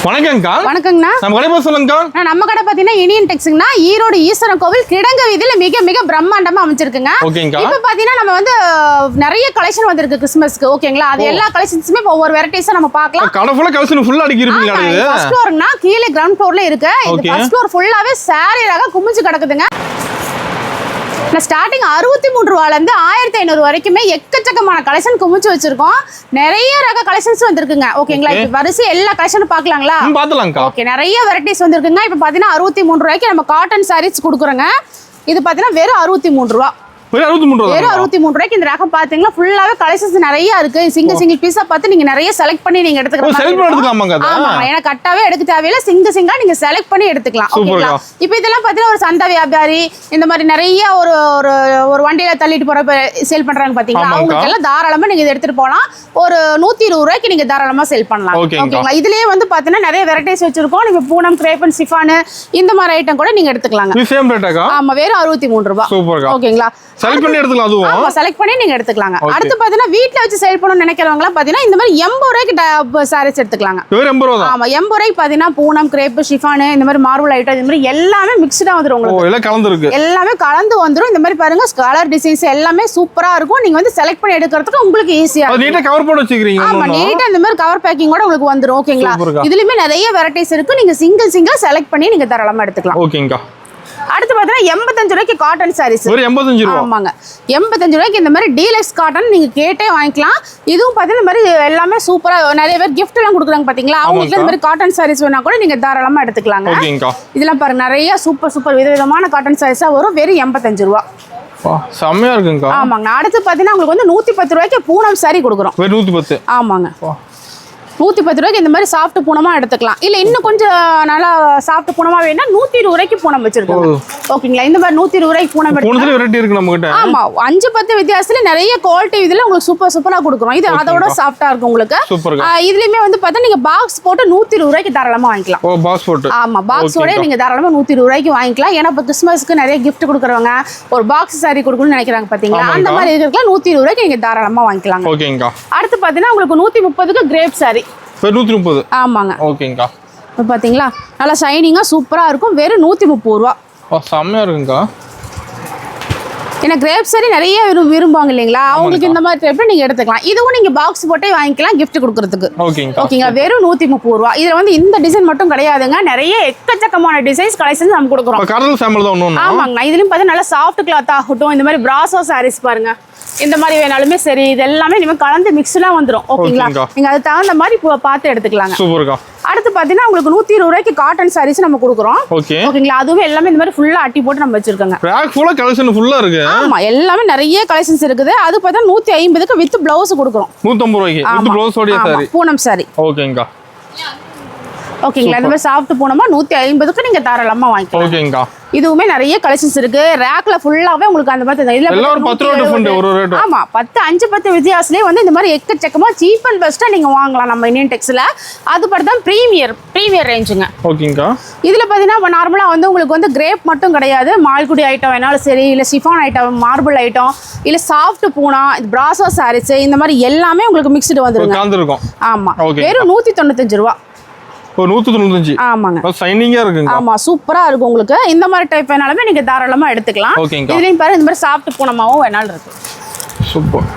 வணக்கம்க்கா. வணக்கங்கண்ணா. நம்ம கடை பேர் சொல்லுங்கக்கா. நம்ம கடை பார்த்தீங்கன்னா இனியன் டெக்ஸ்ங்கண்ணா, ஈரோடு ஈஸ்வரன் கோவில் கிடங்கு வீதியில மிக மிக பிரம்மாண்டமா அமைச்சிருக்குங்க. ஓகேங்கா. இப்போ பார்த்தீங்கன்னா நம்ம வந்து நிறைய கலெக்ஷன் வந்திருக்கு கிறிஸ்மஸ்க்கு. ஓகேங்களா, அது எல்லா கலெக்ஷன்ஸுமே ஒவ்வொரு வெரைட்டிஸா நம்ம பார்க்கலாம். கடை ஃபுல்லா கலெக்ஷன் ஃபுல்லா அடுக்கி இருப்பீங்களா? இது ஃபர்ஸ்ட் ஃப்ளோர்னா கீழே கிரவுண்ட் ஃப்ளோர்ல இருக்கு. இது ஃபர்ஸ்ட் ஃப்ளோர் ஃபுல்லாவே சாரி ரக குமிஞ்சு கிடக்குதுங்க. ஸ்டார்டிங் 63 ரூபாயில இருந்து 1500 வரைக்குமே எக்கச்சக்கமான கலெக்ஷன் குமிச்சு வச்சிருக்கோம். நிறைய ரக கலெக்ஷன்ஸ் வந்திருக்குங்க. ஓகேங்களா, இப்போ வரிசை எல்லா கலெக்ஷனும் பார்க்கலாங்களா? பார்க்கலாம்க்கா. ஓகே, நிறைய வெரைட்டிஸ் வந்திருக்குங்க. இப்போ பார்த்தீங்கன்னா 63 ரூபாய்க்கு நம்ம காட்டன் சாரீஸ் கொடுக்குறோங்க. இது பார்த்தீங்கன்னா வெறும் 63 ரூபா. வெறும் 63 ரூபாய்க்கு இந்த ரகம் பாத்தீங்கன்னா ஃபுல்லாவே கலெக்ஷன்ஸ் நிறைய இருக்கு. சிங்கிள் பீஸா பார்த்து நீங்க நிறைய செலக்ட் பண்ணி நீங்க எடுத்துக்கலாம். ஆமா, ஏன்னா கட்டாவே எடுக்க தேவையில்ல, சிங்கா நீங்க செலக்ட் பண்ணி எடுத்துக்கலாம். ஓகேங்களா, இப்போ இதெல்லாம் பாத்தீங்கன்னா ஒரு சந்தை வியாபாரி இந்த மாதிரி நிறைய ஒரு ஒரு வண்டியில தள்ளிட்டு போற சேல் பண்றாங்க பாத்தீங்களா, அவங்களுக்கு எல்லாம் தாராளமா நீங்க இதை எடுத்துட்டு போலாம். ஒரு 120 ரூபாய்க்கு நீங்க தாராளமா சேல் பண்ணலாம். ஓகேங்களா, இதுலயே வந்து பாத்தீங்கன்னா நிறைய வெரைட்டிஸ் வச்சிருக்கோம். நீங்க பூனம், கிரேப்பன், சிஃபான் இந்த மாதிரி ஐட்டம் கூட நீங்க எடுத்துக்கலாங்க. ஆமா, வெறும் 63 ரூபாய். ஓகேங்களா, செலக்ட் பண்ணி எடுத்துக்கலாம். அதுவும் ஆமா, செலக்ட் பண்ணி நீங்க எடுத்துக்கலாங்க. அடுத்து பாத்தீங்கன்னா வீட்ல வச்சு சேல் பண்ணனும்னு நினைக்கிறவங்க பாத்தீங்கன்னா இந்த மாதிரி 80 ரூபாய்க்கு சாரீஸ் எடுத்துக்கலாங்க. வெறும் 80 ரூபாய் தான். ஆமா, 80 ரூபாய்க்கு பாத்தீங்கன்னா பூனம், கிரேப், ஷிஃபான் இந்த மாதிரி மார்பிள் ஐட்டம் இந்த மாதிரி எல்லாமே மிக்ஸ்டா வந்துரும் உங்களுக்கு. எல்லாம் கலந்து இருக்கு. எல்லாமே கலந்து வந்துரும். இந்த மாதிரி பாருங்க, கலர் டிசைன்ஸ் எல்லாமே சூப்பரா இருக்கும். நீங்க வந்து செலக்ட் பண்ணி எடுக்கிறதுக்கு உங்களுக்கு ஈஸியா இருக்கும். நீட்டா கவர் போட்டு வச்சிருக்கீங்க. ஆமா, நீட்டா இந்த மாதிரி கவர் பேக்கிங்கோட உங்களுக்கு வந்துரும். ஓகேங்களா, இதுலயுமே நிறைய வெரைட்டிஸ் இருக்கு. நீங்க சிங்கிள் செலக்ட் பண்ணி நீங்க தாராளமா எடுத்துக்கலாம். ஓகேங்கா. அடுத்து பார்த்தீங்கன்னா 85 ரூபாய்க்கு காட்டன் சாரீஸ். ஒரு 85 ரூபாய். ஆமாங்க, 85 ரூபாய்க்கு இந்த மாதிரி டீலக்ஸ் காட்டன் நீங்க கேட்டே வாங்கிக்கலாம். இதுவும் பார்த்தீங்கன்னா இந்த மாதிரி எல்லாமே சூப்பரா நிறைய பேர் கிஃப்ட் எல்லாம் கொடுக்குறாங்க பாத்தீங்களா, அவங்களுக்கு இந்த மாதிரி காட்டன் சாரீஸ் வேணா கூட நீங்க தாராளமா எடுத்துக்கலாங்க. இதெல்லாம் பாருங்க, நிறைய சூப்பர் விதவிதமான காட்டன் சாரீஸா வரும். வெறும் 85 ரூபாய். செம்மையா இருக்குங்க. ஆமாங்க. அடுத்து பார்த்தீங்கன்னா உங்களுக்கு வந்து 110 ரூபாய்க்கு பூனம் சாரி கொடுக்குறோம். 110. ஆமாங்க, 110 ரூபாய்க்கு இந்த மாதிரி சாஃப்ட் பூனமா எடுத்துக்கலாம். இல்ல இன்னும் கொஞ்சம் நல்லா சாஃப்ட் பூனமா வேணும்னா 120 ரூபாய்க்கு பூனம் வச்சிருக்கோம். ஓகேங்களா, இந்த மாதிரி 120 ரூபாய்க்கு பூனம் எடுத்துக்கலாம். வெரைட்டி இருக்கு நம்ம கிட்ட. ஆமா, 5-10 வித்தியாசத்துல நிறைய குவாலிட்டி இதுல உங்களுக்கு சூப்பரா கொடுக்குறோம். இது அதோட சாஃப்ட்டா இருக்கும் உங்களுக்கு. இதுலயுமே வந்து பார்த்தா நீங்க பாக்ஸ் போட்டு 120 ரூபாய்க்கு தாராளமா வாங்கிக்கலாம். ஓ, பாக்ஸ் போட்டு. ஆமா, பாக்ஸோட நீங்க தாராளமா 120 ரூபாய்க்கு வாங்கிக்கலாம். ஏன்னா இப்போ கிறிஸ்மஸ்க்கு நிறைய கிஃப்ட் கொடுக்குறவங்க ஒரு பாக்ஸ் சாரி கொடுக்கணும்னு நினைக்கிறாங்க பாத்தீங்களா, அந்த மாதிரி இருக்கிறதுக்கு 120 ரூபாய்க்கு நீங்க தாராளமா வாங்கிக்கலாம். ஓகேங்கா. அடுத்து பாத்தீங்கன்னா உங்களுக்கு 130க்கு கிரேப் சாரி. 130. ஆமாங்க. ஓகேங்கா. இப்போ பாத்தீங்களா நல்லா ஷைனிங்கா சூப்பரா இருக்கும். வெறும் 130 ரூபா. செம்மையா இருக்குங்கா. ஏன்னா கிரேப் சாரி நிறைய விரும்புவாங்க இல்லைங்களா, அவங்களுக்கு இந்த மாதிரி டைப்ல நீங்க எடுத்துக்கலாம். இதுவும் நீங்க பாக்ஸ் போட்டே வாங்கிக்கலாம் கிஃப்ட் கொடுக்கறதுக்கு. ஓகேங்களா, வெறும் 130 ரூபா. இதுல வந்து இந்த டிசைன் மட்டும் கிடையாதுங்க, நிறைய எக்கச்சக்கமான டிசைன்ஸ் கலெக்ஷன்ஸ் நம்ம கொடுக்குறோம். ஆமாங்க, இதுலயும் பார்த்தா நல்லா சாஃப்ட் கிளாத் ஆகட்டும், இந்த மாதிரி பிராசோ சாரீஸ் பாருங்க, இந்த மாதிரி வேணாலுமே சரி, இது எல்லாமே நீங்க கலந்து மிக்ஸ்லாம் வந்துரும். ஓகேங்களா, நீங்க அதுக்கு தகுந்த மாதிரி பார்த்து எடுத்துக்கலாங்க. அடுத்து பாத்தீங்கன்னா உங்களுக்கு 120 ரூபாய்க்கு காட்டன் சாரீஸ் நம்ம கொடுக்குறோம். ஓகேங்களா, அதுவும் எல்லாமே இந்த மாதிரி ஃபுல்லா அட்டி போட்டு நம்ம வச்சிருக்கோங்க. ரேக் ஃபுல்லா கலெக்ஷன் ஃபுல்லா இருக்கு. ஆமா, எல்லாமே நிறைய கலெக்ஷன்ஸ் இருக்குது. அது பார்த்தா 150க்கு வித் பிளவுஸ் கொடுக்குறோம். 150 ரூபாய்க்கு வித் பிளவுஸ் ஓடிய சாரி, பூனம் சாரி. ஓகேங்கா. ஓகேங்களா, இந்த மாதிரி சாஃப்ட் பூனமா 150க்கு நீங்க தாராளமா வாங்கிக்கலாம். ஓகேங்கா. இதுவுமே நிறைய கலெக்ஷன்ஸ் இருக்கு. ரேக்ல ஃபுல்லாவே உங்களுக்கு அந்த மாதிரி எல்லாம் ஒரு 10 ரூபாய் டிஃபரண்ட் ஒரு ரேட். ஆமா, 5-10 வித்தியாசத்திலே வந்து இந்த மாதிரி எக்கச்சக்கமா சீப் அண்ட் பெஸ்டா நீங்க வாங்கலாம் நம்ம இந்தியன் டெக்ஸ்ல. அது படி தான் பிரீமியர் ரேஞ்சுங்க. ஓகேங்கா. இதுல பாத்தீங்கன்னா நார்மலா வந்து உங்களுக்கு வந்து கிரேப் மட்டும் கிடையாது, மால்குடி ஐட்டம் வேணாலும் சரி, இல்ல சிஃபான் ஐட்டம், மார்பிள் ஐட்டம், இல்ல சாஃப்ட் பூனா, பிராசோ சாரீஸ் இந்த மாதிரி எல்லாமே உங்களுக்கு மிக்ஸ்டு வந்துருங்க. ஆமா, வெறும் 195 ரூபாய். 195. ஆமாங்க, ஷைனிங்கா இருக்குங்க. ஆமா, சூப்பரா இருக்கும் உங்களுக்கு. இந்த மாதிரி டைப் வேணாலுமே நீங்க தாராளமா எடுத்துக்கலாம். இதுலயும் பாருங்க இந்த மாதிரி சாஃப்ட் பூனமாவும் வேணாலும் இருக்கு. சூப்பர்.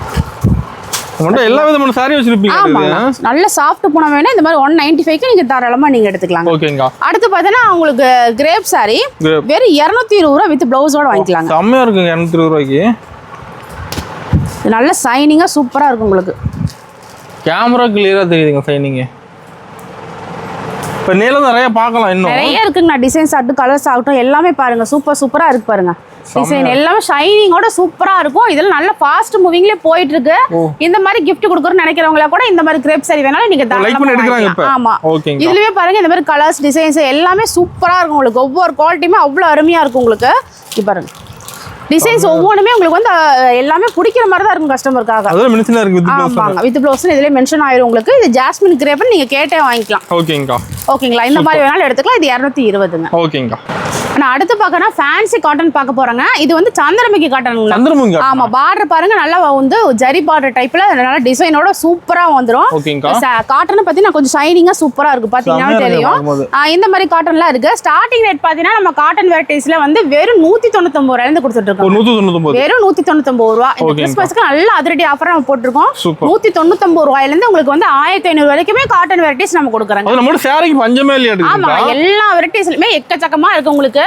உங்கள்ட்ட எல்லா விதமான சாரி வச்சிருப்பீங்க. ஆமாங்க, நல்ல சாஃப்ட் பூனம் வேணா இந்த மாதிரி 195க்கு நீங்க தாராளமா நீங்க எடுத்துக்கலாம். ஓகேங்க. அடுத்து பார்த்தா உங்களுக்கு கிரேப் சாரி வெறும் 220 ரூபாய் வித் பிளவுஸோட வாங்கிக்கலாம். செம்மையா இருக்குங்க. 220 ரூபாய்க்கு நல்ல ஷைனிங்கா சூப்பரா இருக்கும் உங்களுக்கு. கேமரா கிளியரா தெரியுதுங்க ஷைனிங். இப்போ நேர்ல நிறைய பார்க்கலாம், இன்னும் நிறைய இருக்குங்க. டிசைன்ஸ் ஆகட்டும், கலர்ஸ் ஆகட்டும், எல்லாமே பாருங்க சூப்பரா இருக்கு பாருங்க. டிசைன் எல்லாமே ஷைனிங்கோட சூப்பரா இருக்கும். இதெல்லாம் நல்ல ஃபாஸ்ட் மூவிங்லயே போயிட்டு இருக்கு. இந்த மாதிரி கிஃப்ட் கொடுக்கறன்னு நினைக்கிறவங்கள கூட இந்த மாதிரி கிரேப் சாரி வேணாலும் நீங்க தாராளமா எடுக்கலாம். ஆமா, இதுலயே பாருங்க இந்த மாதிரி கலர்ஸ் டிசைன்ஸ் எல்லாமே சூப்பரா இருக்கும் உங்களுக்கு. ஒவ்வொரு குவாலிட்டியுமே அவ்வளவு அருமையா இருக்கும் உங்களுக்கு. இது பாருங்க, டிசைன்ஸ் ஒவ்வொன்றுமே உங்களுக்கு வந்து எல்லாமே பிடிக்கிற மாதிரி தான் இருக்கும் கஸ்டமருக்காக. அதெல்லாம் மென்ஷன் இருக்கு. ஆமாங்க, வித் ப்ளவுஸ் இதுலயே மென்ஷன் ஆயிரும் உங்களுக்கு. இது ஜாஸ்மின் கிரேப்னு நீங்க கேட்டே வாங்கிக்கலாம். ஓகேங்கா. ஓகேங்களா, இந்த மாதிரி வேணாலும் எடுத்துக்கலாம். இது 220ங்க. ஓகேங்கா. ஆனா அடுத்து பார்க்கறோம் ஃபேன்சி காட்டன் பார்க்க போறாங்க. இது வந்து சந்திரமுகி காட்டனுங்களா? சந்திரமுகி. ஆமா, பார்டர் பாருங்க நல்லா வந்து ஜரி பார்டர் டைப்ல நல்ல டிசைனோட சூப்பரா வந்துரும். காட்டன் பாத்தீங்கன்னா கொஞ்சம் ஷைனிங்கா சூப்பரா இருக்கு, பாத்தீங்கன்னா தெரியும். இந்த மாதிரி காட்டன்லாம் இருக்கு. ஸ்டார்டிங் ரேட் பாத்தீங்கன்னா நம்ம காட்டன் வெரைட்டிஸ்ல வந்து வெறும் 199 ரூபாயில இருந்து கொடுத்துட்டு இருக்கோம். 199, வெறும் 199 ரூபாய். இந்த கிறிஸ்மஸ்க்கு நல்ல அதிரடி ஆஃபர் நம்ம போட்டுருக்கோம். 199 ரூபாயில இருந்து உங்களுக்கு வந்து 1500 வரைக்குமே காட்டன் வெரைட்டிஸ் நம்ம கொடுக்குறோம். நம்ம சாரிக்கு பஞ்சமே இல்லையா? ஆமா, எல்லா வெரைட்டிஸ்லயுமே எக்கச்சக்கமா இருக்கு உங்களுக்கு.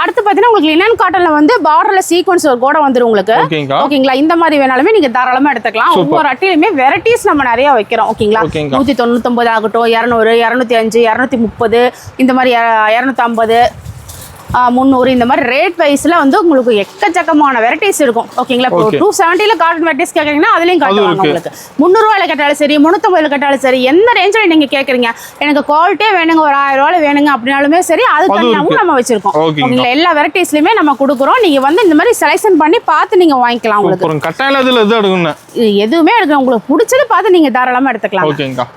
அடுத்து பாத்தீங்கன்னா உங்களுக்கு லினன் காட்டன்ல வந்து பார்டர்ல சீக்வென்ஸ் ஒரு கூட வந்துரும் உங்களுக்கு. ஓகேங்களா? இந்த மாதிரி வேணாலுமே நீங்க தாராளமா எடுத்துக்கலாம். ஒவ்வொரு அட்டையிலுமே வெரைட்டிஸ் நம்ம நிறைய வைக்கிறோம். ஓகேங்களா? 199 ஆகட்டும், 200, 205, 230, இந்த மாதிரி 250, 300, இந்த மாதிரி ரேட் வைஸ்ல வந்து உங்களுக்கு எக்கச்சக்கமான வெரைட்டிஸ் இருக்கும். ஓகேங்களா? 270ல காட்டன் வெரைட்டிஸ் கேக்குறீங்கன்னா அதுலயும் காட்டுவாங்க உங்களுக்கு. 300 ரூபாயில கேட்டாலும் சரி, 350ல கேட்டாலும் சரி, எந்த ரேஞ்சில நீங்க கேக்குறீங்க, எனக்கு குவாலிட்டியே வேணுங்க, ஒரு 1000 ரூபாயில வேணுங்க அப்படினாலுமே சரி, அது தனியாவும் நம்ம வச்சிருக்கோம். ஓகேங்களா? எல்லா வெரைட்டிஸ்லயுமே நம்ம கொடுக்குறோம். நீங்க வந்து இந்த மாதிரி செலக்ஷன் பண்ணி பார்த்து நீங்க வாங்கிக்கலாம். உங்களுக்கு கட்டாயல இதுல எது எடுக்கணும், எதுவுமே எடுக்க உங்களுக்கு பிடிச்சது பார்த்து நீங்க தாராளமா எடுத்துக்கலாம்.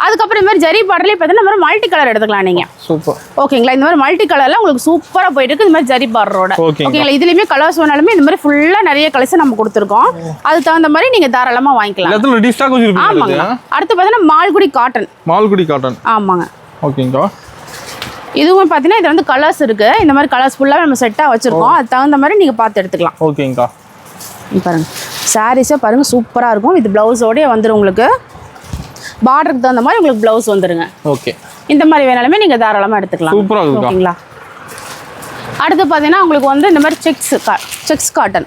அதுக்கப்புறம் இந்த மாதிரி ஜரி பார்டர்லயே பார்த்தீங்கன்னா இந்த மாதிரி மல்டி கலர் எடுத்துக்கலாம் நீங்க. சூப்பர். ஓகேங்களா? இந்த மாதிரி மல்டி கலர்ல உங்களுக்கு சூப்பரா போயிட்டு இருக்கு. இந்த மாதிரி ஜரி பார்டரோட. ஓகேங்களா? இதுலயுமே கலர்ஸ் வேணாலுமே இந்த மாதிரி ஃபுல்லா நிறைய கலர்ஸ் நம்ம கொடுத்துருக்கோம். அதுக்கு தகுந்த மாதிரி நீங்க தாராளமா வாங்கிக்கலாம். எல்லாத்துல ரீஸ்டாக் வச்சிருப்பீங்க. ஆமாங்க. அடுத்து பார்த்தீங்கன்னா மால்குடி காட்டன். மால்குடி காட்டன். ஆமாங்க. ஓகேங்க. இதுவும் பார்த்தீங்கன்னா இது வந்து கலர்ஸ் இருக்கு. இந்த மாதிரி கலர்ஸ் ஃபுல்லா நம்ம செட்டா வச்சிருக்கோம். அதுக்கு தகுந்த மாதிரி நீங்க பார்த்து எடுத்துக்கலாம். ஓகேங்க. பாருங்க சாரீஸே பாருங்க சூப்பரா இருக்கும். இது பிளவுஸோடய வந்துடும் உங்களுக்கு. பார்டருக்கு தகுந்த மாதிரி உங்களுக்கு பிளவுஸ் வந்துருங்க. ஓகே. இந்த மாதிரி வேணாலுமே நீங்க தாராளமா எடுத்துக்கலாம். சூப்பரா இருக்கு. ஓகேங்களா? அடுத்து பார்த்தீங்கன்னா உங்களுக்கு வந்து இந்த மாதிரி செக்ஸ் காட்டன்.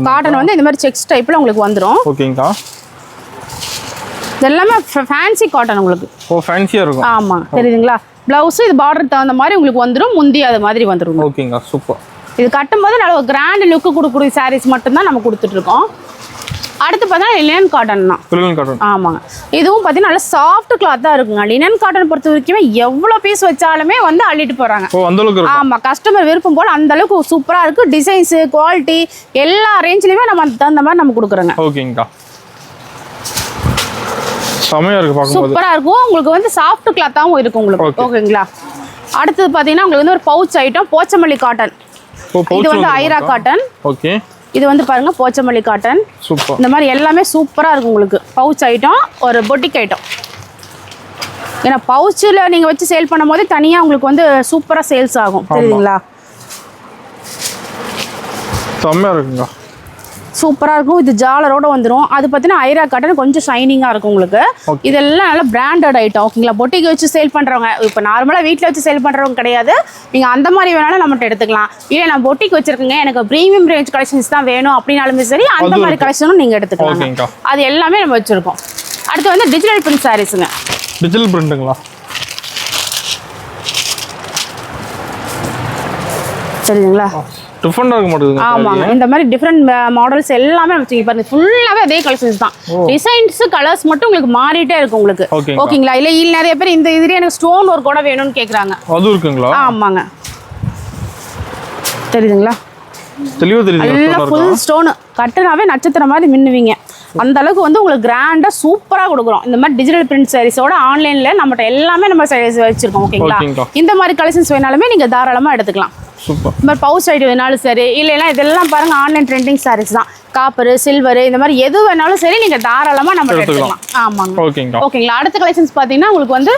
காட்டன் வந்து இந்த மாதிரி செக்ஸ் டைப்ல உங்களுக்கு வந்துரும். ஓகேங்கா. இதெல்லாமே ஃபேன்சி காட்டன் உங்களுக்கு. ஃபேன்சியா இருக்கும். ஆமா, தெரியுதுங்களா? பிளவுஸ் இது பார்டருக்கு தகுந்த மாதிரி உங்களுக்கு வந்துரும். முந்தி அது மாதிரி வந்துரும். ஓகேங்கா, சூப்பர். இது கட்டும்போது நல்ல ஒரு கிராண்ட் லுக் கொடுக்குற சாரீஸ் மட்டும் தான் நம்ம கொடுத்துட்டு இருக்கோம். அடுத்து பார்த்தீங்கன்னா லினன் காட்டன் தான். Linen cotton. ஆமாங்க. இதுவும் பார்த்தீங்கன்னா நல்ல சாஃப்ட் கிளாத் தான் இருக்குங்க. லினன் காட்டன் பொறுத்த வரைக்கும் எவ்வளோ பீஸ் வச்சாலுமே வந்து அள்ளிட்டு போறாங்க. அந்த அளவுக்கு. ஆமா, கஸ்டமர் விருப்பம் போல அந்த அளவுக்கு சூப்பரா இருக்கு. டிசைன்ஸ், குவாலிட்டி எல்லா ரேஞ்சிலுமே நம்ம அந்த மாதிரி நம்ம கொடுக்குறோங்க. ஓகேங்கா. செமையா இருக்கு பாக்கும்போது. சூப்பரா இருக்கும். உங்களுக்கு வந்து சாஃப்ட் கிளாத்தாவும் இருக்கும் உங்களுக்கு. ஓகேங்களா? அடுத்து பார்த்தீங்கன்னா உங்களுக்கு வந்து ஒரு பவுச் ஐட்டம் போச்சமல்லி காட்டன். இது வந்து ஐரா காட்டன். ஓகே. இது வந்து பாருங்க போச்சமல்லி காட்டன். சூப்பர். இந்த மாதிரி எல்லாமே சூப்பரா இருக்கும் உங்களுக்கு. பவுச் ஐட்டம், ஒரு பொட்டிக் ஐட்டம். ஏன்னா பவுச்சில் நீங்க வச்சு சேல் பண்ணும் போது தனியா உங்களுக்கு வந்து சூப்பரா சேல்ஸ் ஆகும். தெரியுதுங்களா? செம்மையா இருக்குங்க. சூப்பரா இருக்கும். இது ஜாலரோட வந்துடும். அது பார்த்தீங்கன்னா ஐரா காட்டன் கொஞ்சம் ஷைனிங்கா இருக்கும் உங்களுக்கு. இதெல்லாம் நல்ல பிராண்டட் ஐட்டம். ஓகேங்களா? பொட்டிக்கு வச்சு சேல் பண்றவங்க, இப்போ நார்மலா வீட்டில் வச்சு சேல் பண்றவங்க கிடையாது. நீங்க அந்த மாதிரி வேணாலும் நம்மகிட்ட எடுத்துக்கலாம். இல்லை நான் பொட்டிக்கு வச்சிருக்கேங்க, எனக்கு ப்ரீமியம் ரேஞ்ச் கலெக்ஷன்ஸ் தான் வேணும் அப்படின்னாலுமே சரி, அந்த மாதிரி கலெக்ஷனும் நீங்க எடுத்துக்கலாம். அது எல்லாமே நம்ம வச்சிருக்கோம். அடுத்து வந்து டிஜிட்டல் பிரிண்ட் சாரீஸுங்க. டிஜிட்டல் பிரிண்ட்டுங்களா? சரிங்களா? டிஃபரெண்டா இருக்க மாட்டேங்குது. ஆமாங்க. இந்த மாதிரி டிஃபரெண்ட் மாடல்ஸ் எல்லாமே வச்சுங்க பாருங்க. ஃபுல்லாவே அதே கலெக்ஷன்ஸ் தான். டிசைன்ஸ், கலர்ஸ் மட்டும் உங்களுக்கு மாறிட்டே இருக்கும் உங்களுக்கு. ஓகேங்களா? இல்ல நிறைய பேர் இந்த இதுல எனக்கு ஸ்டோன் ஒர்க் கூட வேணும்னு கேக்குறாங்க. அது இருக்குங்களா? ஆமாங்க. தெரியுதுங்களா? தெளிவா தெரியுது. எல்லாம் ஃபுல் ஸ்டோன். கட்டுனாவே நட்சத்திரம் மாதிரி மின்னுவீங்க. அந்த அளவுக்கு வந்து உங்களுக்கு கிராண்டா சூப்பரா கொடுக்குறோம். இந்த மாதிரி டிஜிட்டல் பிரிண்ட் சாரீஸோட ஆன்லைன்ல நம்மகிட்ட எல்லாமே நம்ம வச்சிருக்கோம். ஓகேங்களா? இந்த மாதிரி கலெக்ஷன்ஸ் வேணாலுமே நீங்க தாராளமா எடுத்துக்கலாம். சூப்பர். இந்த மாதிரி பவுச் ஐட்டம் வேணாலும் சரி, இல்லைன்னா இதெல்லாம் பாருங்க ஆன்லைன் ட்ரெண்டிங் சாரீஸ் தான். காப்பர், சில்வர், இந்த மாதிரி எது வேணாலும் சரி நீங்க தாராளமா நம்ம எடுத்துக்கலாம். ஆமாங்க. ஓகேங்களா? அடுத்த கலெக்ஷன்ஸ் பாத்தீங்கன்னா உங்களுக்கு வந்து